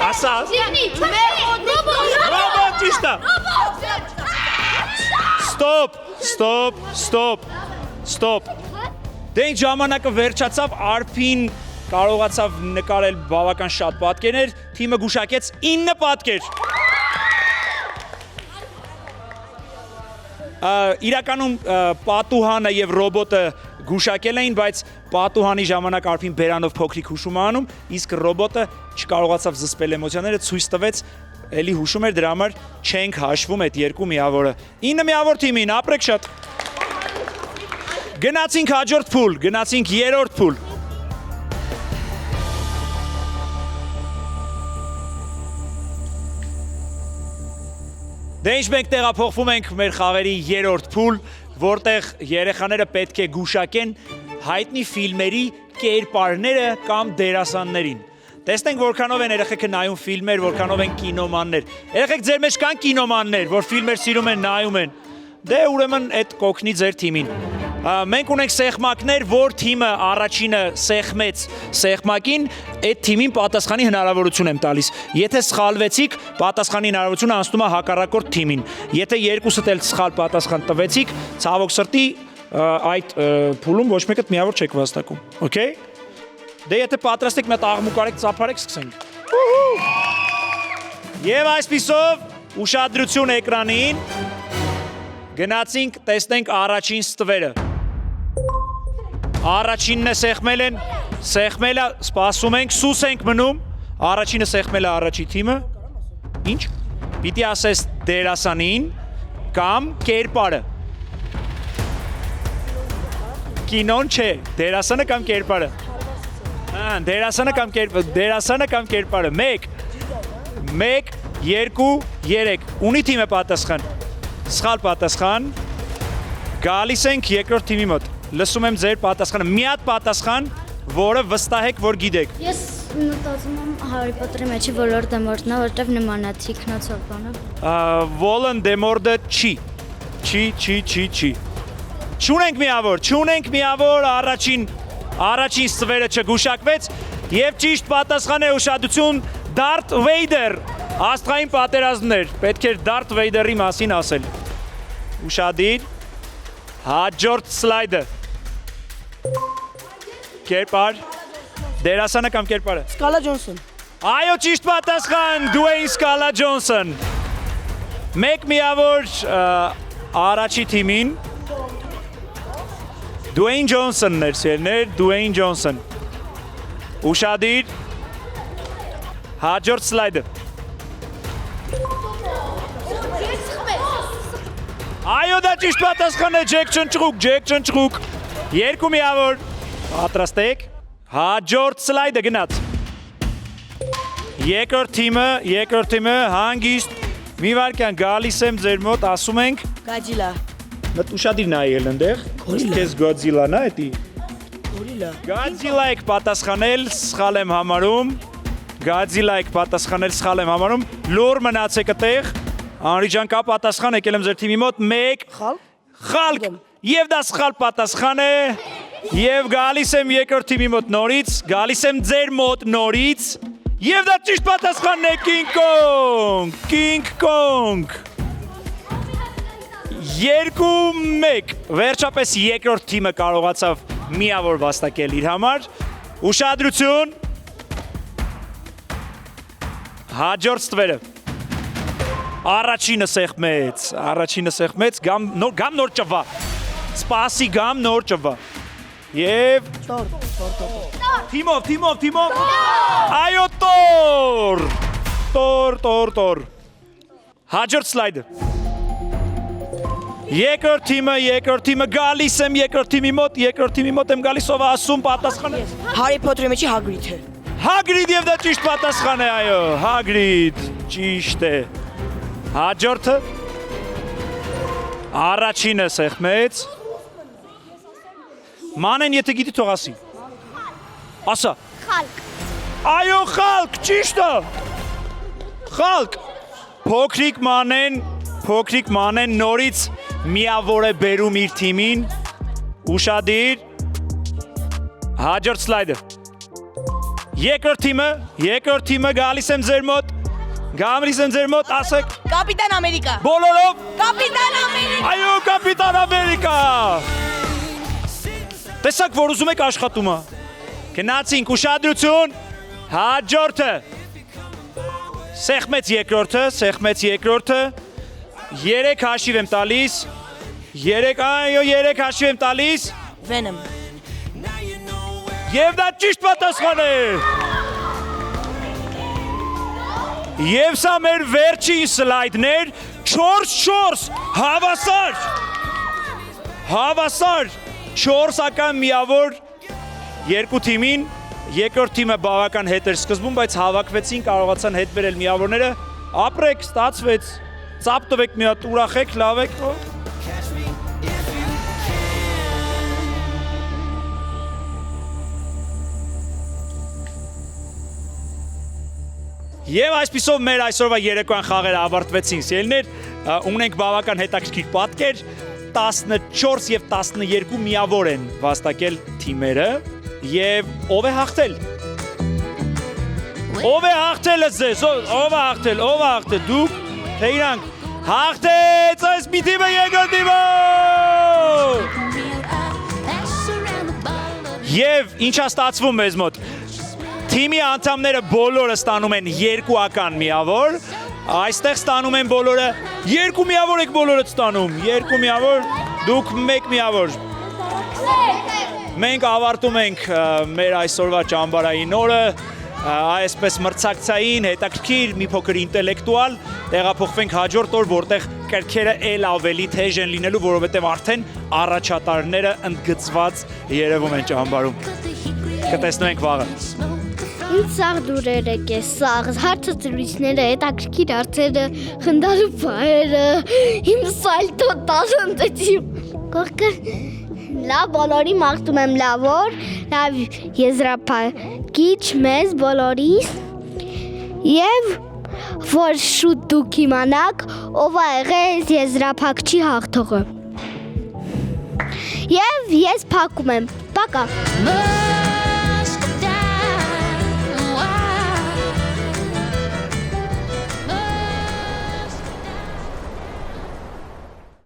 J: Ասա։
G: Ռոբոտ,
J: ճիշտ է։ Ստոպ։ Դե ինչ ժամանակը վերջացավ, Արփին կարողացավ նկարել բավական շատ պատկերներ, թիմը գուշակեց 9 պատկեր։ Իրականում պատուհանը եւ ռոբոտը գուշակել էին, բայց պատուհանի ժամանակ Արփին բերանով փոքրիկ հուշում անում, իսկ ռոբոտը չկարողացավ զսպել էմոցիաները, ցույց տվեց, էլի հուշում էր, դրա համար չենք հաշվում այդ 2 միավորը։ 9 միավոր թիմին, ապրեք շատ։ Գնացինք հաջորդ փուլ, գնացինք 3-րդ փուլ։ Դե ինչ մենք տեղափոխվում ենք մեր խաղերի 3-րդ փուլ, որտեղ երեխաները պետք է գուշակեն հայտնի ֆիլմերի կերպարները կամ դերասաններին։ Տեսնենք որքանով են երեխեքը նայում ֆիլմեր, որքանով են կինոմաններ։ Երեխեք ձեր մեջ կան կինոմաններ, որ ֆիլմեր սիրում են, նայում են։ Դե ուրեմն այդ կոգնի ձեր թիմին։ Մենք ունենք սեղմակներ, որ թիմը առաջինը սեղմեց սեղմակին, այդ թիմին պատասխանի հնարավորություն եմ տալիս։ Եթե սխալվեցիք, պատասխանի հնարավորությունը անցնում է հակառակորդ թիմին։ Եթե երկուսդ էլ սխալ պատասխան տվեցիք, ցավոք սրտի այդ փուլում ոչ մեկդ միավոր չեք վաստակում։ Okay? Դե եթե պատրաստ եք, մի հատ աղմուկ արեք, ծափարեք, սկսենք։ Եվ այսպիսով ուշադրություն էկրանին։ Գնացինք, տեսնենք առաջին ստվերը։ Առաջինն է սեղմել են, սեղմելը սպասում ենք, սուս ենք մնում, առաջինը սեղմել է առաջի թիմը։ Ինչ? Պիտի ասես դերասանին կամ կերպարը։ Կինոն չէ, դերասանը կամ կերպարը։ Դերասանը կամ կերպարը։ 1, 2, 3։ Ունի թիմը պատասխան։ Սխալ պատասխան։ Գալիս ենք երկրորդ թիմի մոտ։ Լսում եմ ձեր պատասխանը։ Մի հատ պատասխան, որը վստահ եք, որ գիտեք։
F: Ես մտածում եմ Հարի Փոթերի մեջի Voldemort-ն է, որտեվ նման է թիկնոցով բանը։
J: Voldemort-ը չի։ Չի։ Չունենք միավոր առաջին ստվերը չգուշակվեց եւ ճիշտ պատասխան է ուշադրություն Darth Vader։ Աստղային պատերազմներ, պետք էր Darth Vader-ի մասին ասել։ Ուշադիր։ Հաջորդ սլայդը։ Կերպար։ Դերասանը կամ կերպարը։
P: Սկալա Ջոնսոն։
J: Այո, ճիշտ պատասխան, Dwayne Scala Johnson։ Մեկ միավոր առաջի թիմին։ Dwayne Johnson-ն էր սիրելիներ, Dwayne Johnson։ Ուշադիր։ Հաջորդ սլայդը։ Այո, դա ճիշտ պատասխան է, Ջեք Չնչղուկ։ Երկու միավոր։ Պատրաստ եք։ Հաջորդ սլայդը գնաց։ Երկրորդ թիմը հանգիստ մի վարքյան գալիս եմ ձեր մոտ, ասում ենք
B: Godzilla։
J: Մտ ուշադիր նայել ընդեղ։ Քեզ Godzilla-ն է էտի։ Godzilla եք պատասխանել, սխալ եմ համարում։ Լուր մնացեք այդտեղ։ Անրի ջան կա պատասխան, եկել եմ ձեր թիմի մոտ 1 խալկ եւ դա սխալ պատասխան է եւ գալիս եմ երկրորդ թիմի մոտ նորից, գալիս եմ ձեր մոտ նորից եւ դա ճիշտ պատասխանն է King Kong 2-1 վերջապես երկրորդ թիմը կարողացավ միավոր վաստակել իր համար ուշադրություն հաջորդ ստվերը Առաջինը սեղմեց, գամ նոր ճվա, սպասի գամ նոր ճվա, և թիմով, այո տոր, հաջորդ սլայդը, երկրորդ թիմը, գալիս եմ երկրորդ թիմի մոտ եմ գալիս ով ասում պատասխանը,
B: Հարի Փոթերի մեջի Հագրիդը,
J: Հագրիդ և դա ճիշտ պատասխան է, այո, Հագրիդ, ճիշտ է, Հաջորդը առաջինը սեղմեց Մանեն եթե գիտի թող ասի Ասա
K: Խալկ
J: Այո խալկ ճիշտը Խալկ Փոքրիկ մանեն նորից միավոր է բերում իր թիմին Ուշադիր Հաջորդ սլայդը Երկրորդ թիմը գալիս եմ ձեր մոտ Գամրիս եմ ձեր մոտ, ասեք
B: Կապիտան Ամերիկա
J: Բոլորով
B: Կապիտան Ամերիկա
J: Այո, Կապիտան Ամերիկա Տեսակ, որ ուզում եք աշխատում Գնացինք, ուշադրություն Հաջորդը Սեղմեց երկրորդը 3 հաշիվ եմ տալիս 3 հաշիվ եմ տալիս
B: Venom
J: Եվ դա ճիշտ պատասխան է Եվ սա մեր վերջին սլայդներ 4-4 հավասար 4-ական միավոր երկու թիմին երկրորդ թիմը բավական հետ էր սկզբում, բայց հավաքվեցին, կարողացան հետ բերել միավորները ապրեք, ստացվեց, ծապ տվեք մի հատ ուրախեք, լավ եք Եվ այսպիսով մեր այսօրվա երեկոյան խաղերը ավարտվեցին, սիրելիներ, ունենք բավական հետաքրքիր պատկեր, 14 եւ 12 միավոր են վաստակել թիմերը եւ ով է հաղթել։ Ով է հաղթել ձեզ, ով է հաղթել, դուք, թե իրանք հաղթեց այս մի թիմը երկրորդ թիմը։ Եվ ինչա ստացվում մեզ մոտ։ Թիմի անդամները բոլորը ստանում են 2 միավոր, այստեղ ստանում են բոլորը 2 միավոր եք բոլորը ստանում, 2 միավոր, դուք 1 միավոր։ Մենք ավարտում ենք մեր այսօրվա ճամբարային օրը, այսպես մրցակցային, հետաքրքիր, մի փոքր ինտելեկտուալ, տեղափոխվենք հաջորդ օր, որտեղ կրքերը էլ ավելի թեժ են լինելու, որովհետև արդեն առաջատարները ընդգծված երևում են ճամբարում։ Կտեսնենք վաղը։
K: Ինչ սաղ դուրեր եք է, սաղ, հարցը ծրույցները, հետաքրքիր հարցերը, խնդալու բայերը, իմ սալտո տազանդեցի, կողքը, լավ բոլորի մաղթում եմ լավոր, լավ եզրափակիչ մեզ բոլորիս, և որ շուտ դուք իմանաք, ով ա եղել եզրափակչի հաղթողը, և ես փակում եմ, պակա։